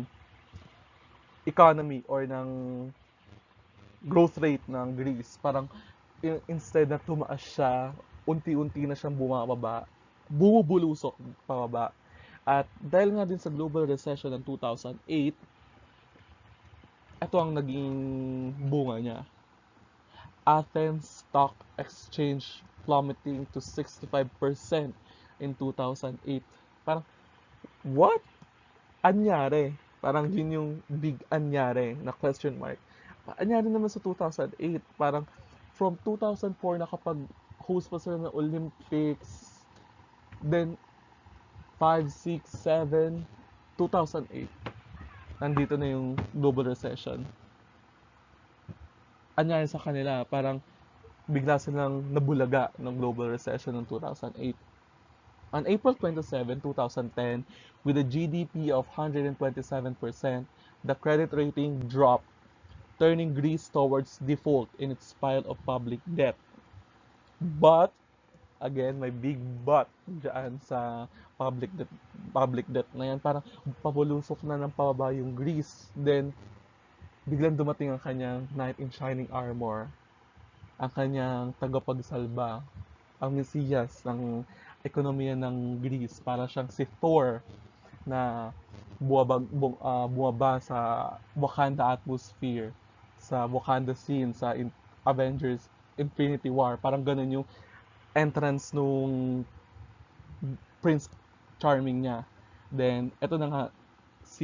economy or ng growth rate ng Greece. Parang instead na tumaas siya, unti-unti na siyang bumababa, bumubulusok pababa. At dahil nga din sa global recession ng 2008, ito ang naging bunga niya. Athens stock exchange plummeting to 65% in 2008. Parang, what? Anyari? Parang yun yung big anyari na question mark. Anyari naman sa 2008. Parang, from 2004 nakapag-host pa sila ng Olympics. Then, 5, 6, 7, 2008. Nandito na yung global recession. Anyari sa kanila, parang bigla silang nabulaga ng global recession ng 2008. On April 27, 2010, with a GDP of 127%, the credit rating dropped, turning Greece towards default in its pile of public debt. But, again, may big but dyan sa public debt na yan. Parang pabulusok na ng pababa yung Greece. Then, biglang dumating ang kanyang knight in shining armor, ang kanyang tagapagsalba, ang mesiyas ng ekonomiya ng Greece. Para siyang si Thor na bumaba sa Wakanda atmosphere, sa Wakanda scene, sa Avengers Infinity War. Parang ganun yung entrance nung Prince Charming niya. Then, eto na nga, si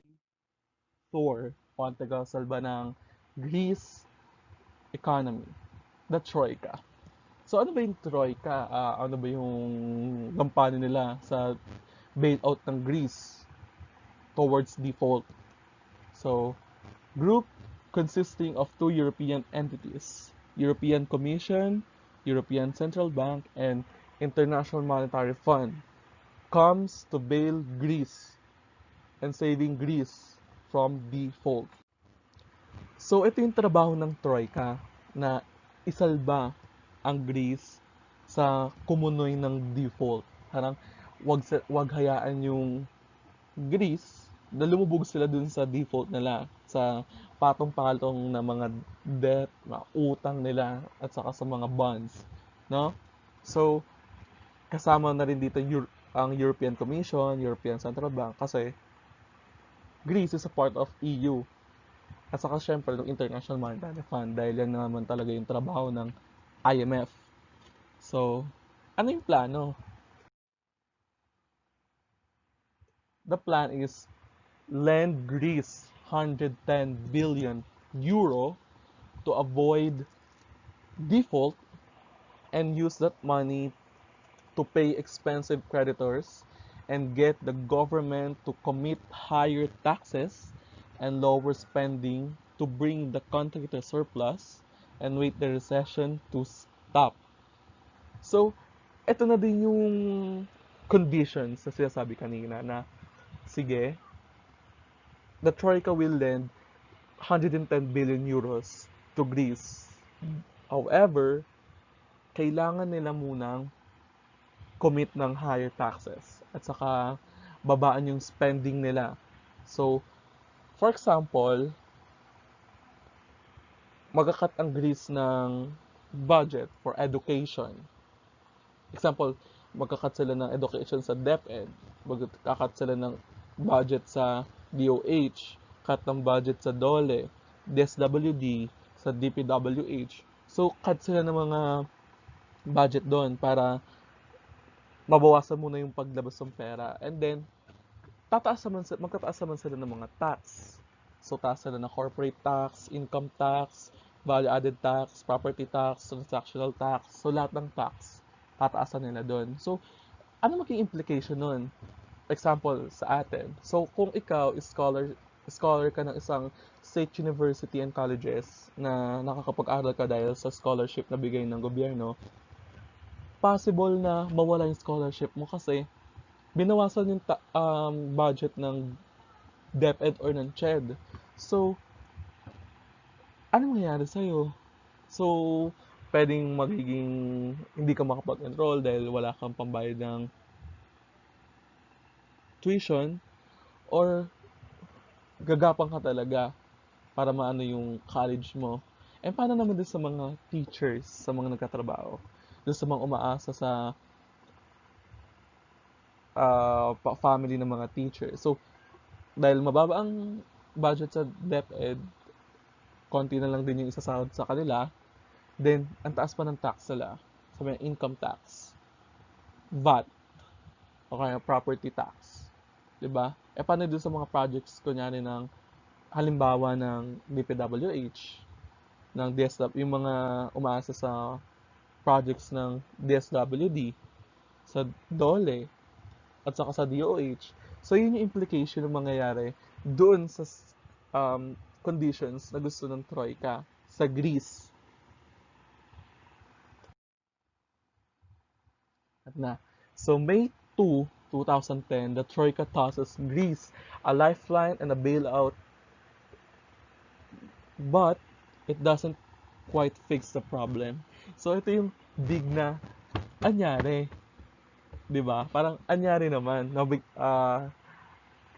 Thor, o ang tagasalba ng Greece economy, the Troika. So ano ba yung Troika? Ano ba yung gampanin nila sa bailout ng Greece towards default? So, group consisting of two European entities, European Commission, European Central Bank, and International Monetary Fund, comes to bail Greece and saving Greece from default. So, ito yung trabaho ng Troika na isalba ang Greece sa kumunoy ng default. Parang wag hayaan yung Greece na lumubog sila dun sa default nila, sa patong-patong na mga debt, mga utang nila, at saka sa mga bonds. No? So, kasama na rin dito ang European Commission, European Central Bank, kasi Greece is a part of EU. At saka syempre ng International Monetary Fund dahil yan naman talaga yung trabaho ng IMF. So, ano yung plano? The plan is lend Greece 110 billion euro to avoid default and use that money to pay expensive creditors and get the government to commit higher taxes and lower spending to bring the country to surplus and wait the recession to stop. So, eto na din yung conditions na sinasabi kanina na sige, the Troika will lend 110 billion euros to Greece However, kailangan nila munang commit ng higher taxes at saka babaan yung spending nila. So, for example, magkakat ang Greece ng budget for education. Example, magkakat sila ng education sa DepEd, magkakat sila ng budget sa DOH, cut ng budget sa DOLE, DSWD, sa DPWH. So, cut sila ng mga budget doon para mabawasan muna yung paglabas ng pera. And then, magtataas naman sila ng mga tax. So, taas sila ng corporate tax, income tax, value-added tax, property tax, transactional tax. So, lahat ng tax, tataasan nila doon. So, ano maging implication nun? Example, sa atin. So, kung ikaw is scholar ka ng isang state university and colleges na nakakapag-aral ka dahil sa scholarship na bigay ng gobyerno, possible na mawala yung scholarship mo kasi binawasan yung budget ng DepEd or ng CHED. So, ano mangyayari sa'yo? So, pwedeng magiging hindi ka makapag-enroll dahil wala kang pambayad ng tuition or gagapang ka talaga para maano yung college mo. And paano naman din sa mga teachers, sa mga nagtatrabaho, doon sa mga umaasa sa family ng mga teachers. So, dahil mababa ang budget sa DepEd, konti na lang din yung isasahod sa kanila, then, ang taas pa ng tax nila. Sabi ng income tax, VAT, o kaya property tax. Diba? E paano doon sa mga projects, kunyari ng, halimbawa ng DPWH, ng DSW, yung mga umaasa sa projects ng DSWD, sa DOLE, at saka sa DOH. So, yun yung implication ng mangyayari doon sa conditions na gusto ng Troika sa Greece. At na. So, May 2, 2010, the Troika tosses Greece a lifeline and a bailout, but it doesn't quite fix the problem. So, ito yung big na anyari. 'Di ba? Parang anyari naman.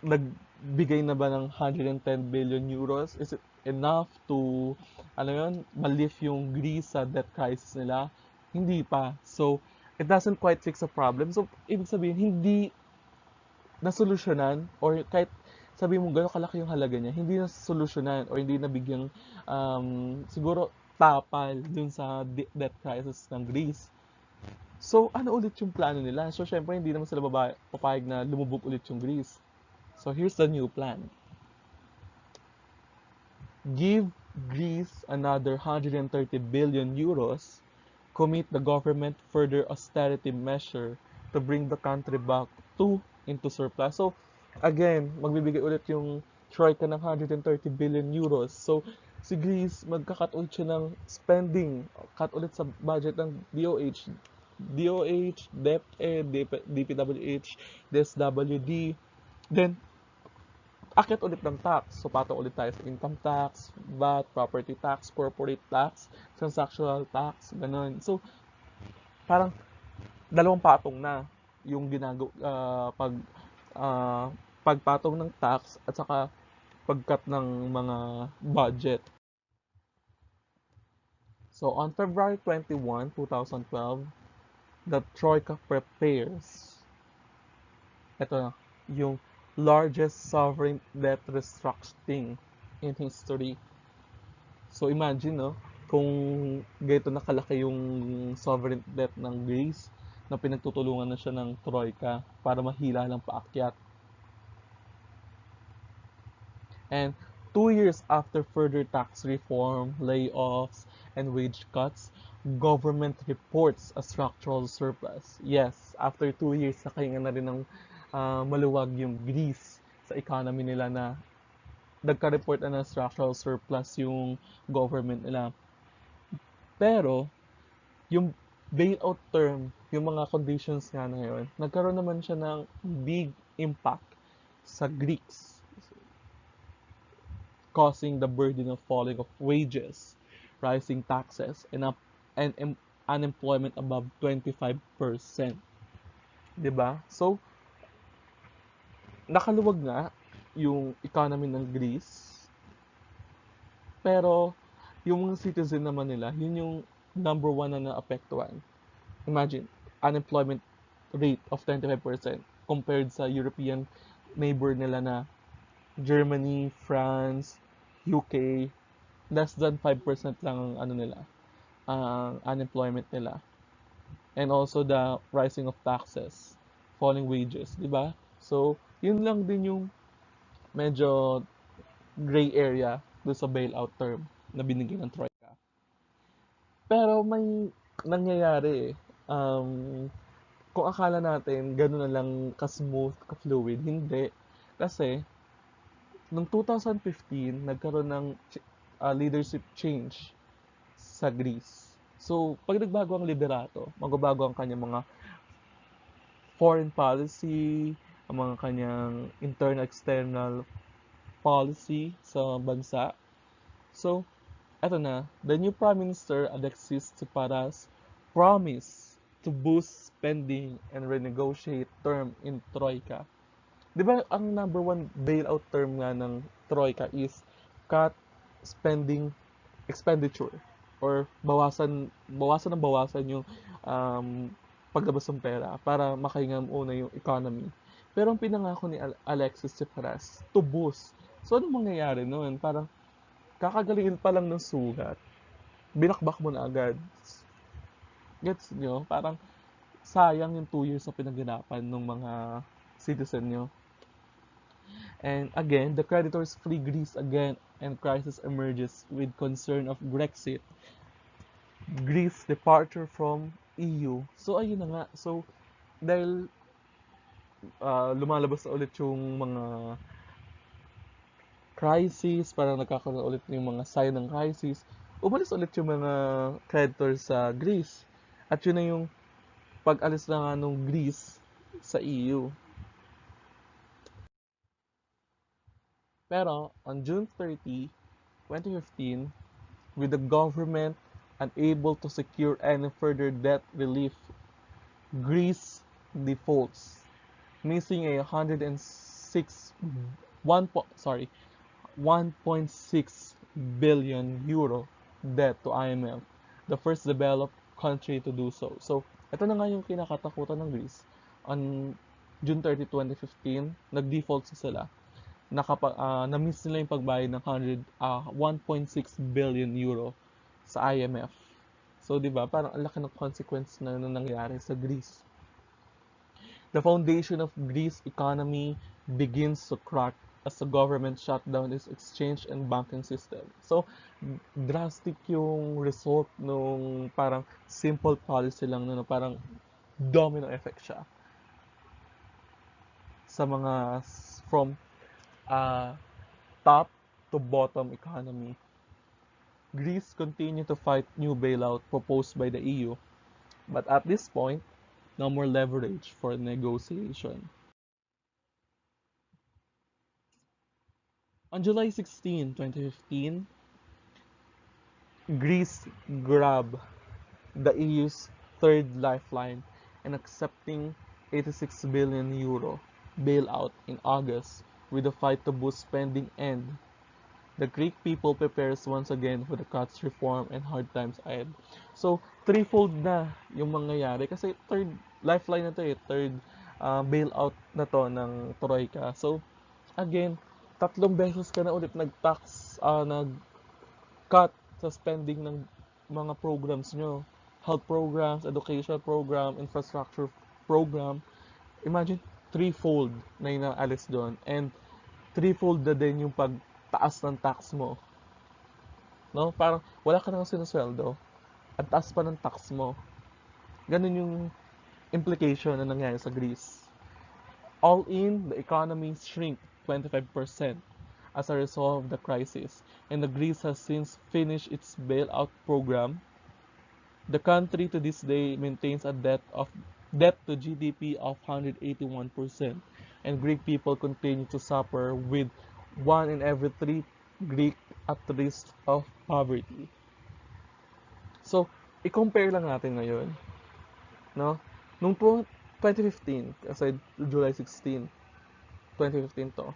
Nagbigay na ba ng 110 billion euros? Is it enough to, ano yun, malift yung Greece sa debt crisis nila? Hindi pa. So, it doesn't quite fix the problem. So, ibig sabihin, hindi nasolusyonan or kahit sabi mo gano'ng kalaki yung halaga niya, hindi nasolusyonan or hindi nabigyang siguro tapal dun sa debt crisis ng Greece. So, ano ulit yung plano nila? So, syempre, hindi naman sila papayag na lumubog ulit yung Greece. So, here's the new plan. Give Greece another 130 billion euros, commit the government further austerity measure to bring the country back into surplus. So, again, magbibigay ulit yung Troika ng 130 billion euros. So, si Greece, magkakat ulit siya ng spending, cut ulit sa budget ng DOH, DepEd, DPWH, DSWD. Then, akit ulit ng tax. So, patong ulit tayo sa income tax, VAT, property tax, corporate tax, transactional tax, ganun. So, parang dalawang patong na yung pagpatong ng tax at saka pagkat ng mga budget. So, on February 21, 2012, the Troika prepares ito yung largest sovereign debt restructuring in history. So imagine, no, kung ganito nakalaki yung sovereign debt ng Greece na pinagtutulungan na siya ng Troika para mahila lang paakyat. And 2 years after further tax reform, layoffs, and wage cuts, government reports a structural surplus. Yes, after 2 years, nakahinga na rin ng maluwag yung Greece sa economy nila na nagka-report na ng structural surplus yung government nila. Pero, yung bailout term, yung mga conditions nga na yun, nagkaroon naman siya ng big impact sa Greeks, causing the burden of falling of wages, rising taxes, and unemployment above 25%. 'Di ba? So, nakaluwag nga yung economy ng Greece, pero yung mga citizen naman nila, yun yung number one na naapektuhan. Imagine, unemployment rate of 25% compared sa European neighbor nila na Germany, France, UK, less than 5% lang ang ano nila, ang unemployment nila. And also the rising of taxes, falling wages, di ba? So, yun lang din yung medyo gray area doon sa bailout term na binigyan ng Troika. Pero may nangyayari eh. Kung akala natin gano'n na lang ka-smooth, ka-fluid, hindi. Kasi, noong 2015, nagkaroon ng leadership change sa Greece. So, pag nagbago ang liderato, magbabago ang kanyang mga foreign policy, ang mga kanyang internal external policy sa bansa. So, eto na, the new Prime Minister Alexis Tsipras promised to boost spending and renegotiate term in Troika. Di ba ang number one bailout term nga ng Troika is cut spending expenditure or bawasan yung paglabas ng pera para makahinga muna yung economy. Pero ang pinangako ni Alexis Tsipras, to boost. So, ano mangyayari noon? Parang kakagalingin pa lang ng sugat, binakbak mo na agad. Gets nyo? Parang sayang yung 2 years na pinaghirapan ng mga citizen nyo. And again, the creditors flee Greece again and crisis emerges with concern of Brexit. Greece departure from EU. So ayun na nga. So dahil lumalabas na ulit yung mga crisis, parang nagkakaroon ulit yung mga sign ng crisis, umalis ulit yung mga creditors sa Greece. At yun na yung pag-alis na nga ng Greece sa EU. Pero on June 30, 2015, with the government unable to secure any further debt relief, Greece defaults, missing a 1.6 billion euro debt to IMF, the first developed country to do so. So, ito na nga yung kinakatakutan ng Greece. On June 30, 2015, nag-default sila. Na-miss nila yung pagbayad ng 1.6 billion euro sa IMF. So, di ba, parang ang laki ng consequence na nangyari sa Greece. The foundation of Greece economy begins to crack as the government shut down its exchange and banking system. So, drastic yung result nung parang simple policy lang na parang domino effect siya sa mga from top to bottom economy. Greece continued to fight new bailout proposed by the EU, but at this point, no more leverage for negotiation. On July 16, 2015, Greece grabbed the EU's third lifeline and accepting 86 billion euro bailout in August with the fight to boost spending end. The Greek people prepares once again for the cuts, reform, and hard times ahead. So, threefold na yung mangyayari kasi third lifeline na to eh, third bailout na to ng Troika. So, again, 3 beses ka na ulit nag-tax, nag-cut sa spending ng mga programs nyo. Health programs, education program, infrastructure program. Imagine, threefold na yung naalis doon. And threefold na din yung pagtaas ng tax mo. No? Parang wala ka nang sinusweldo. Ang taas pa ng tax mo. Ganun yung implication na nangyari sa Greece. All in, the economy shrink 25% as a result of the crisis, and the Greece has since finished its bailout program. The country to this day maintains a debt to GDP of 181%, and Greek people continue to suffer with 1 in every 3 Greek at risk of poverty. So, i-compare lang natin ngayon, no? Nung 2015, kasi July 16, 2015 to,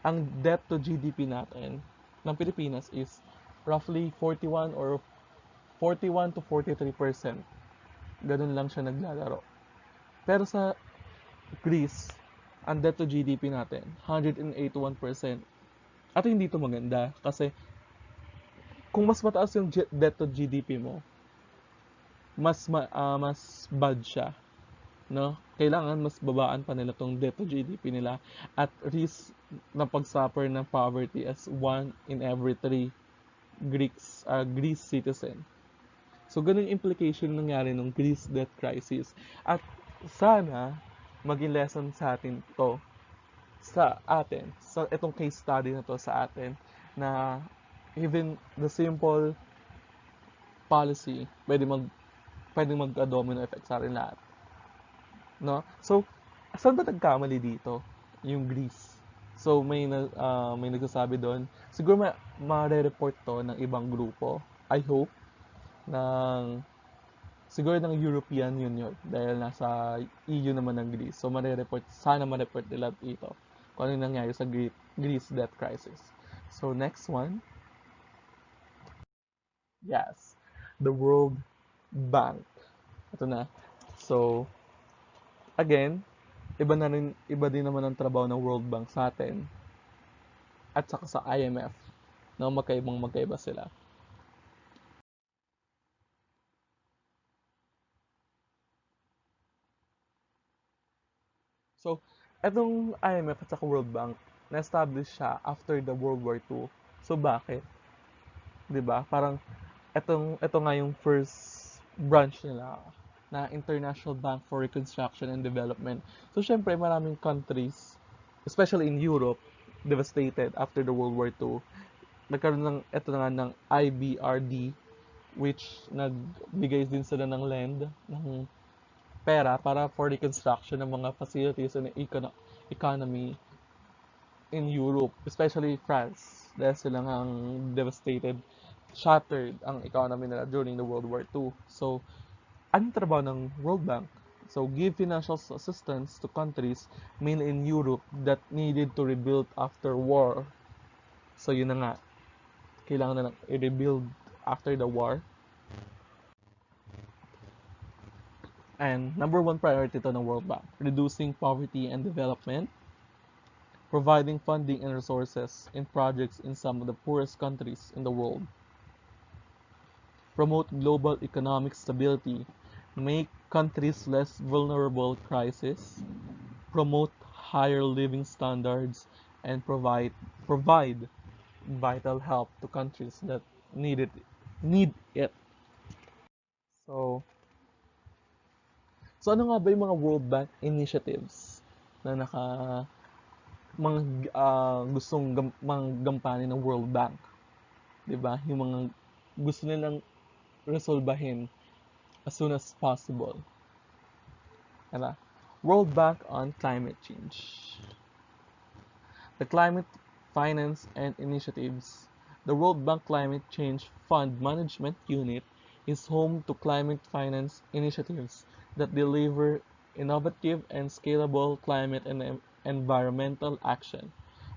ang debt to GDP natin ng Pilipinas is roughly 41 to 43%. Ganun lang siya naglalaro. Pero sa Greece, ang debt to GDP natin, 181%. At hindi ito maganda kasi kung mas mataas yung debt to GDP mo, mas bad siya, no? Kailangan mas babaan pa nila tong debt to GDP nila at risk na pag-suffer ng poverty as 1 in every 3 Greece citizen. So, ganun yung implication nangyari ng Greece debt crisis. At sana, maging lesson sa atin to, sa itong case study na to sa atin, na even the simple policy, pwede mag-domino effect sa atin lahat. No? So, saan ba nagkamali dito? Yung Greece. So, may nagsasabi doon. Siguro ma-report to ng ibang grupo. I hope siguro ng European Union dahil nasa EU naman ng Greece. So, sana ma-report nila dito kung ano yung nangyari sa Greece debt crisis. So, next one. Yes. The World Bank. Ito na. So, again, iba din naman ang trabaho ng World Bank sa atin at saka sa IMF na magkaiba sila. So, etong IMF at saka World Bank, na-establish siya after the World War II. So, bakit? 'Di ba? Parang ito nga yung first branch nila na International Bank for Reconstruction and Development. So, syempre, maraming countries, especially in Europe, devastated after the World War II. Nagkaroon ito na nga ng IBRD, which nagbigay din sila ng land, ng pera para for reconstruction ng mga facilities and economy in Europe, especially France, dahil sila ang devastated, shattered ang economy nila during the World War II. So, anong trabaho ng World Bank? So, give financial assistance to countries, mainly in Europe, that needed to rebuild after war. So, yun na nga. Kailangan na i-rebuild after the war. And number one priority to ng World Bank, reducing poverty and development, providing funding and resources in projects in some of the poorest countries in the world, promote global economic stability, make countries less vulnerable to crisis, promote higher living standards, and provide vital help to countries that need it. So ano nga ba yung mga World Bank initiatives na gustong manggampanin ng World Bank? 'Di ba? Yung mga gusto nilang resolbahin as soon as possible. Diba? World Bank on climate change. The Climate Finance and Initiatives. The World Bank Climate Change Fund Management Unit is home to climate finance initiatives that deliver innovative and scalable climate and environmental action.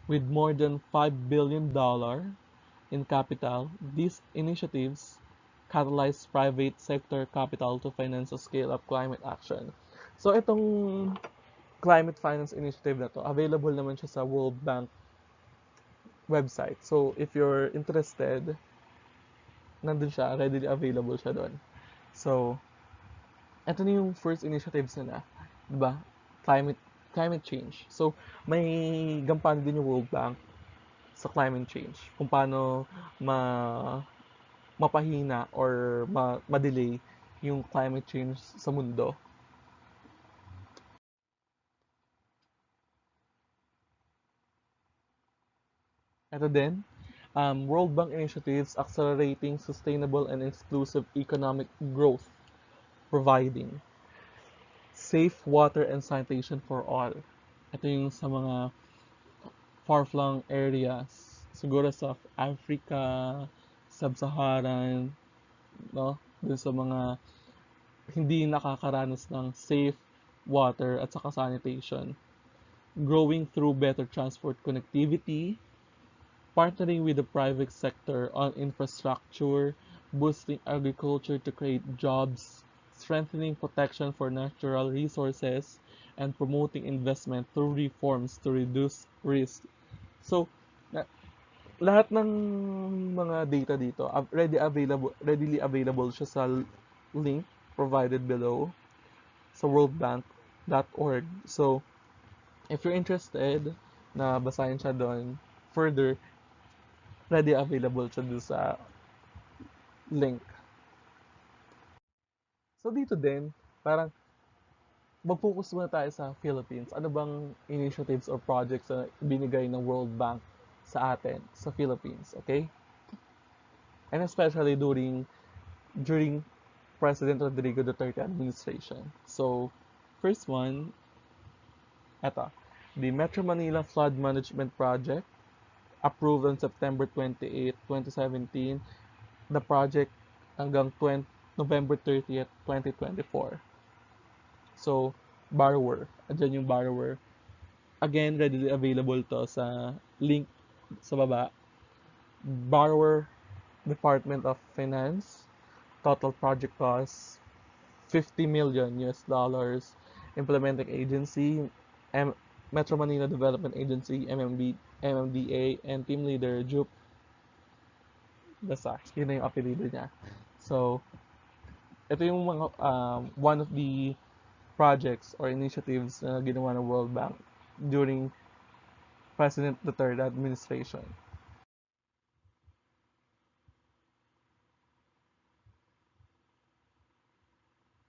With more than $5 billion in capital, these initiatives catalyze private sector capital to finance a scale-up climate action. So itong climate finance initiative na to, available naman siya sa World Bank website. So if you're interested, nandun siya, readily available siya doon. So, ito na yung first initiatives nila, 'di ba? Climate change. So, may gampanan din yung World Bank sa climate change. Kung paano mapahina or ma-delay yung climate change sa mundo. Ito din, World Bank initiatives accelerating sustainable and inclusive economic growth, providing safe water and sanitation for all. Ito yung sa mga far-flung areas, siguro sa Africa, Sub-Saharan, no? dun sa mga hindi nakakaranas ng safe water at saka sanitation. Growing through better transport connectivity, partnering with the private sector on infrastructure, boosting agriculture to create jobs, strengthening protection for natural resources, and promoting investment through reforms to reduce risk. So, lahat ng mga data dito readily available siya sa link provided below sa worldbank.org. So, if you're interested na basahin siya doon further, ready available siya doon sa link. So, dito din, parang mag-focus muna tayo sa Philippines. Ano bang initiatives or projects na binigay ng World Bank sa atin, sa Philippines, okay? And especially during President Rodrigo Duterte administration. So, first one, eto, the Metro Manila Flood Management Project, approved on September 28, 2017. The project hanggang November 30th, 2024. So, borrower. Andyan yung borrower. Again, readily available to sa link sa baba. Borrower, Department of Finance. Total project cost, $50 million US. Implementing agency, Metro Manila Development Agency, MMDA, and team leader, Jup. Basta, yun na yung apelido niya. So, ito yung mga, one of the projects or initiatives na ginawa ng World Bank during President Duterte administration.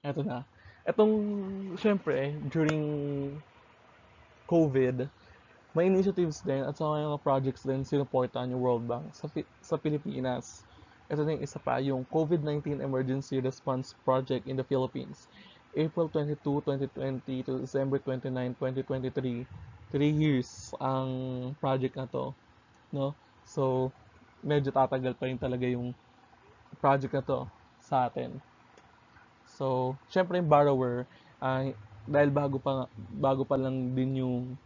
Ito na. Itong, syempre, during COVID, may initiatives din at saka mga projects din sinuportahan yung World Bank sa Pilipinas. Ito na yung isa pa, yung COVID-19 Emergency Response Project in the Philippines. April 22, 2020 to December 29, 2023. 3 years ang project na to. No? So, medyo tatagal pa rin talaga yung project na to sa atin. So, syempre yung borrower, dahil bago pa lang din yung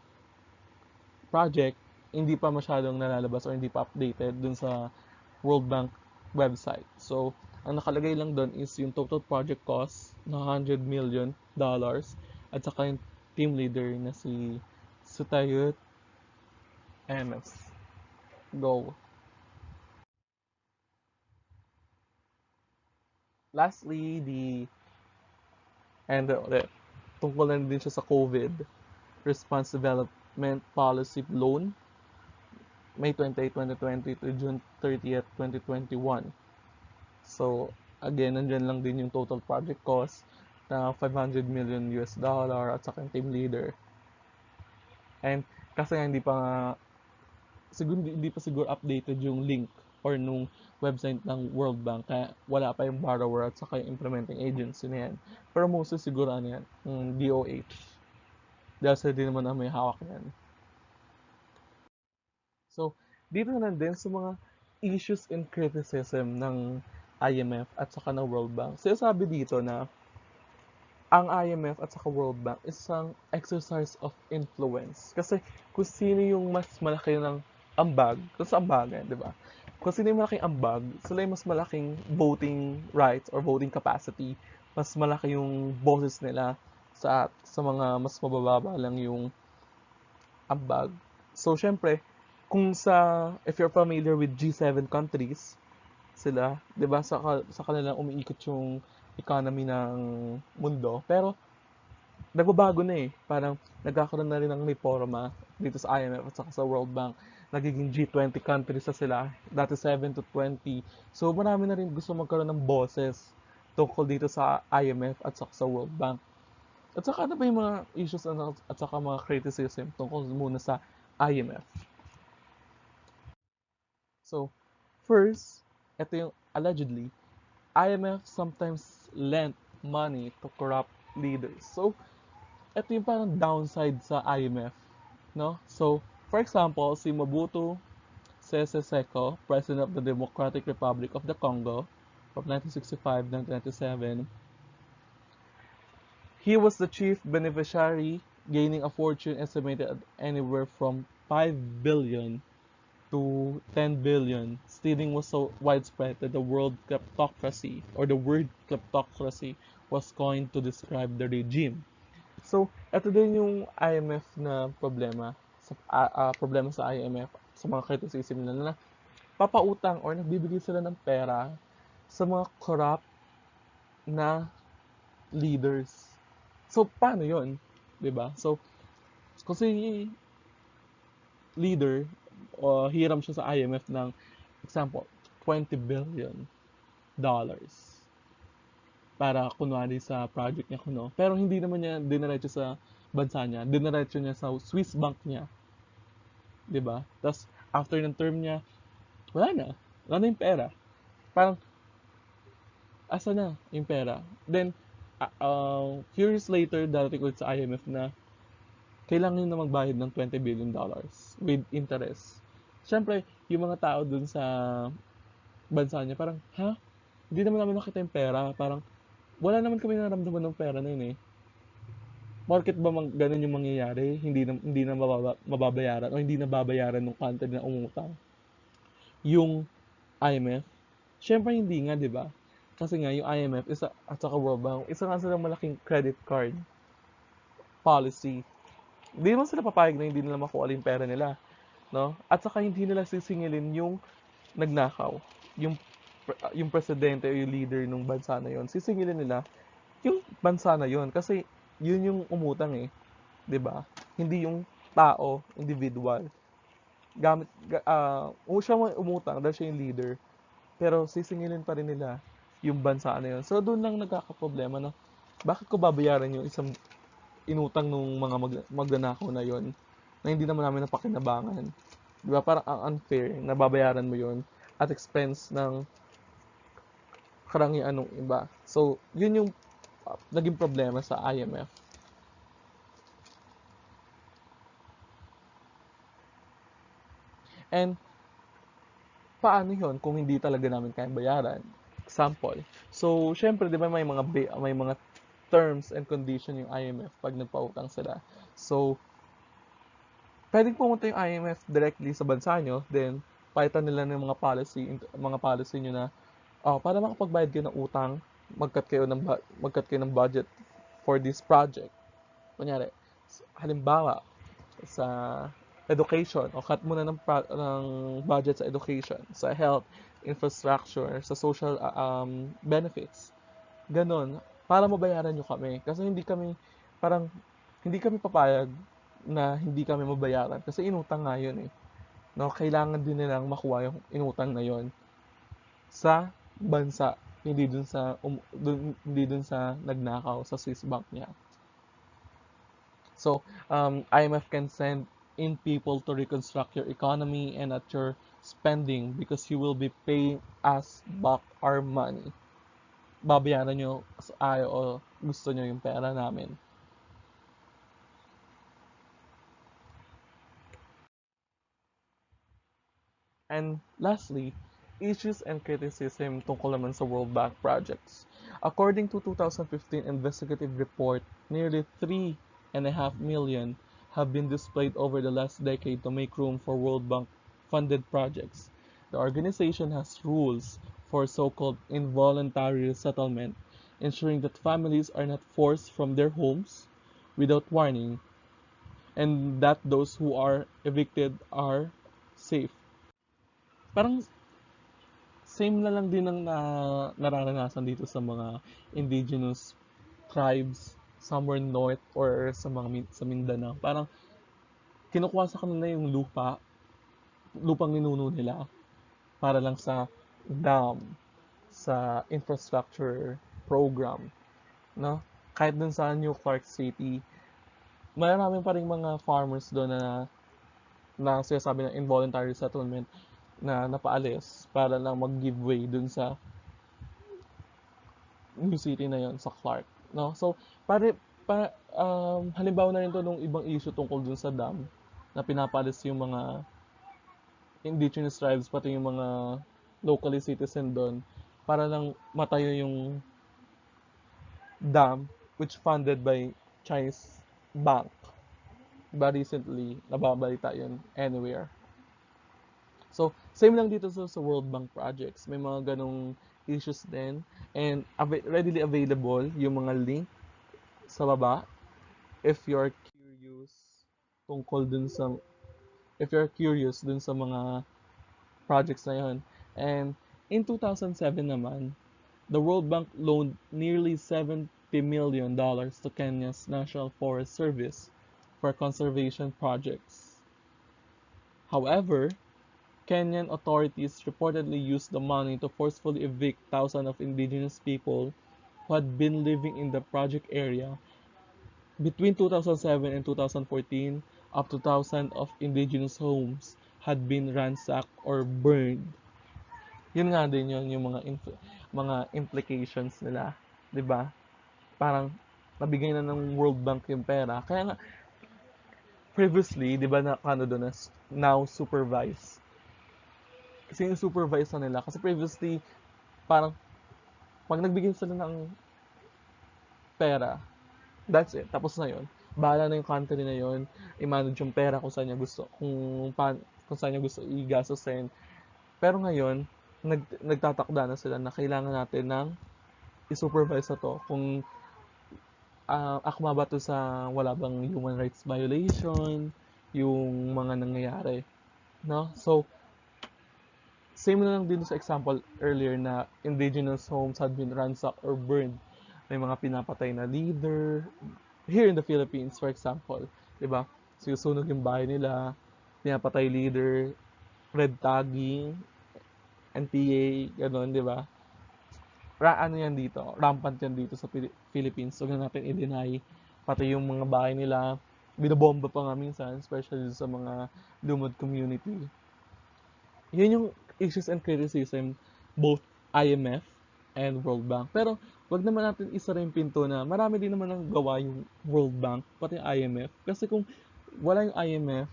project, hindi pa masyadong nalalabas or hindi pa updated dun sa World Bank website. So, ang nakalagay lang doon is yung total project cost na $100 million at saka yung team leader na si Sutayut MS. Go. Lastly, tungkol na din siya sa COVID Response Development Policy Loan, May 28, 2020 to June 30th, 2021. So, again, nandyan lang din yung total project cost na $500 million at saka yung team leader. And kasi hindi pa siguro updated yung link or nung website ng World Bank, kaya wala pa yung borrower at saka yung implementing agency na yan. Pero mostly siguro ano yan, DOH. Dahil sila din naman ang may hawak yan. So, dito na din sa mga issues and criticism ng IMF at saka ng World Bank. Sinasabi dito na ang IMF at saka World Bank is isang exercise of influence. Kasi kung sino yung mas malaki ng ambag, kung sa ambagan, di ba? Kung sino yung malaking ambag, sila yung mas malaking voting rights or voting capacity. Mas malaki yung boses nila sa mga mas mabababa lang yung ambag. So, syempre, if you're familiar with G7 countries, sila, 'di ba, sa kanila umiikot yung economy ng mundo. Pero nagbabago na eh. Parang nagkakaroon na rin ng reforma dito sa IMF at saka sa World Bank. Nagiging G20 countries na sila, dati 7 to 20. So marami na rin gusto magkaroon ng boses tungkol dito sa IMF at saka sa World Bank. At saka ano ba yung mga issues at saka mga criticism tungkol muna sa IMF? So, first, ito yung allegedly, IMF sometimes lent money to corrupt leaders. So, ito yung parang downside sa IMF, no? So, for example, si Mobutu Sese Seko, President of the Democratic Republic of the Congo, from 1965 to 1997. He was the chief beneficiary, gaining a fortune estimated at anywhere from 5 billion to 10 billion. Stealing was so widespread that the word kleptocracy was coined to describe the regime. So, ito din yung IMF na problema sa IMF sa mga criticism nila na papautang or nagbibigay sila ng pera sa mga corrupt na leaders. So, paano yon? 'Di ba? So, kasi leader, hiram siya sa IMF ng, example, $20 billion para kunwari sa project niya kuno. Pero hindi naman niya diniretso sa bansa niya, diniretso niya sa Swiss bank niya, 'di ba? Tapos after ng term niya, wala na. Wala na yung pera. Parang asa na yung pera? Then few years later, darating ulit sa IMF na kailangan nyo na magbayad ng $20 billion with interest. Siyempre, yung mga tao dun sa bansa niya, parang, ha? Hindi naman namin nakita yung pera. Parang, wala naman kami naramdaman ng pera na yun eh. Bakit ba ganun yung mangyayari? Hindi na mababayaran o hindi na babayaran ng country na umutang yung IMF? Siyempre hindi nga, di ba? Kasi nga, yung IMF at saka World Bank, isa nga silang malaking credit card policy. Hindi naman sila papayag na hindi nila makuha yung pera nila, no? At saka hindi nila sisingilin yung nagnakaw, yung presidente o yung leader ng bansa na yon. Sisingilin nila yung bansa na yon kasi yun yung umutang eh, 'di ba? Hindi yung tao, individual. Siya umutang dahil siya yung leader, pero sisingilin pa rin nila yung bansa na yon. So doon lang nagkakaproblema na bakit ko babayaran yung isang inutang nung mga magnanakaw na yon na hindi naman namin napakinabangan. Di ba? Parang ang unfair na babayaran mo yon at expense ng karangyaan ng iba. So, yun yung naging problema sa IMF. And, paano yon kung hindi talaga namin kayang bayaran? Example. So, syempre, di ba may mga terms and condition yung IMF pag nagpautang sila. So, pwedeng pumunta yung IMF directly sa bansa nyo, then palitan nila ng mga policy nyo na para makapagbayad kayo ng utang, magkat kayo ng budget for this project. Kunyari, halimbawa sa education, o cut muna ng budget sa education, sa health, infrastructure, sa social benefits. Ganon, para mabayaran nyo kami. Kasi hindi kami papayag na hindi kami mabayaran. Kasi inutang nga yun eh. No, kailangan din nilang makuha yung inutang na yun sa bansa, hindi dun sa nagnakaw sa Swiss bank niya. So, IMF can send in people to reconstruct your economy and at your spending because you will be paying us back our money. Babayaran nyo o gusto nyo yung pera namin. And lastly, issues and criticism tungkol naman sa World Bank projects. According to 2015 investigative report, nearly 3.5 million have been displayed over the last decade to make room for World Bank funded projects. The organization has rules for so-called involuntary resettlement, ensuring that families are not forced from their homes without warning and that those who are evicted are safe. Parang same na lang din ang nararanasan dito sa mga indigenous tribes somewhere north or sa Mindanao. Parang kinukuha sa kanila yung lupang ninuno nila para lang sa dam, sa infrastructure program, no? Kahit dun sa New Clark City, marami pa rin mga farmers doon na sinasabi ng involuntary settlement na napaalis para lang mag-giveaway dun sa new city na yon sa Clark, no? So halimbawa na rin to nung ibang issue tungkol dun sa dam na pinapaalis yung mga indigenous tribes pati yung mga locally citizen doon para lang matayo yung dam which funded by Chinese bank. Diba recently, nababalita yun anywhere. So, same lang dito sa World Bank projects. May mga ganong issues din. And readily available yung mga link sa baba if you're curious tungkol dun sa if you're curious dun sa mga projects na yun. And in 2007 naman, the World Bank loaned nearly $70 million to Kenya's National Forest Service for conservation projects. However, Kenyan authorities reportedly used the money to forcefully evict thousands of indigenous people who had been living in the project area. Between 2007 and 2014, up to thousands of indigenous homes had been ransacked or burned. Yun nga din yun, yung mga implications nila, 'di ba? Parang nabigay na ng World Bank yung pera. Kaya nga previously, 'di ba, na ano doon na now supervised. Kasi yung supervise na nila kasi previously parang pag nagbigay sila ng pera, that's it. Tapos na yun. Bahala na yung country na yun, i-manage yung pera kung saan niya gusto, kung saan niya gusto i-gastusin. Pero ngayon, nagtatakda na sila na kailangan natin ng i-supervise na to kung akma ba to sa wala bang human rights violation, yung mga nangyayari. No? So, same na lang din sa example earlier na indigenous homes had been ransacked or burned. May mga pinapatay na leader. Here in the Philippines, for example, di ba? Sinusunog yung bahay nila, pinapatay leader, red tagging, NPA, gano'n, di ba? Ano yan dito? Rampant yan dito sa Philippines. Huwag na natin i-deny. Pati yung mga bahay nila, binobomba pa nga minsan, especially sa mga lumad community. Yun yung issues and criticism, both IMF and World Bank. Pero wag naman natin isara yung pinto na marami din naman ang gawa yung World Bank, pati yung IMF. Kasi kung wala yung IMF,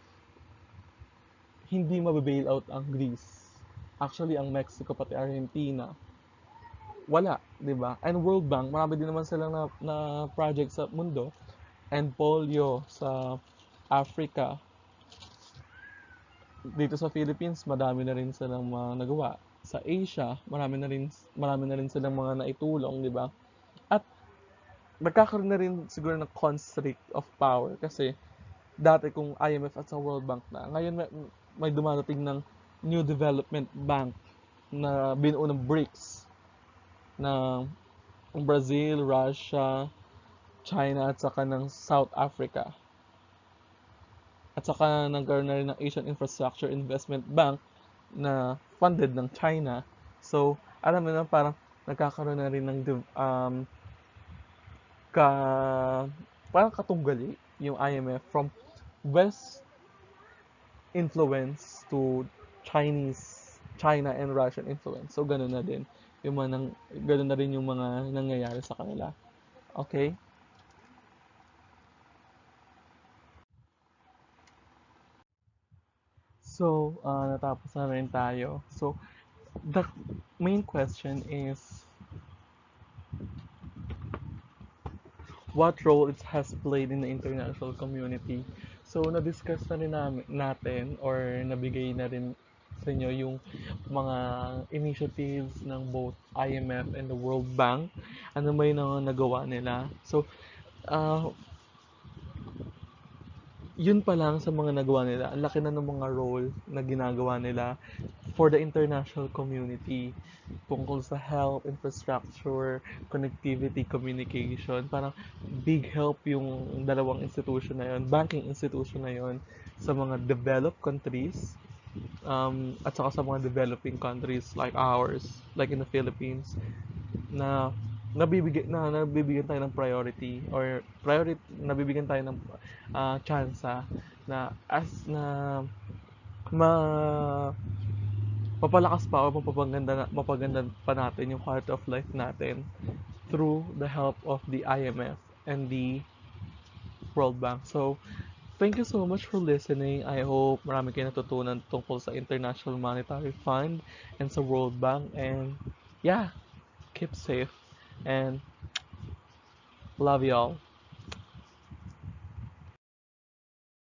hindi mababail out ang Greece. Actually, ang Mexico pati Argentina, wala, di ba? And World Bank, marami din naman silang na project sa mundo. And polio sa Africa. Dito sa Philippines, madami na rin silang mga nagawa. Sa Asia, marami na rin silang mga naitulong, di ba? At nagkakaroon na rin siguro ng constrict of power kasi dati kung IMF at sa World Bank na, ngayon may dumarating ng New Development Bank na binuo ng BRICS na Brazil, Russia, China at saka ng South Africa. At saka nagkaroon na rin ng Asian Infrastructure Investment Bank na funded ng China. So, alam mo na parang nagkakaroon na rin ng parang katunggali yung IMF from West influence to China and Russian influence. So, ganun na din. Ganun na rin yung mga nangyayari sa kanila. Okay? So, natapos na rin tayo. So, the main question is, what role it has played in the international community? So, na-discuss na rin natin or nabigay na rin sa inyo yung mga initiatives ng both IMF and the World Bank. Ano ba yung nagawa nila? So, yun pa lang sa mga nagawa nila, ang laki na ng mga role na ginagawa nila for the international community tungkol sa health, infrastructure, connectivity, communication. Parang big help yung dalawang institution na yun, banking institution na yun sa mga developed countries at saka sa mga developing countries like ours, like in the Philippines, na nabibigyan tayo ng priority nabibigyan tayo ng tsansa na ma mapalakas pa o mapaganda pa natin yung quality of life natin through the help of the IMF and the World Bank. So, thank you so much for listening. I hope marami kayo natutunan tungkol sa International Monetary Fund and sa World Bank. And yeah, keep safe, and love y'all.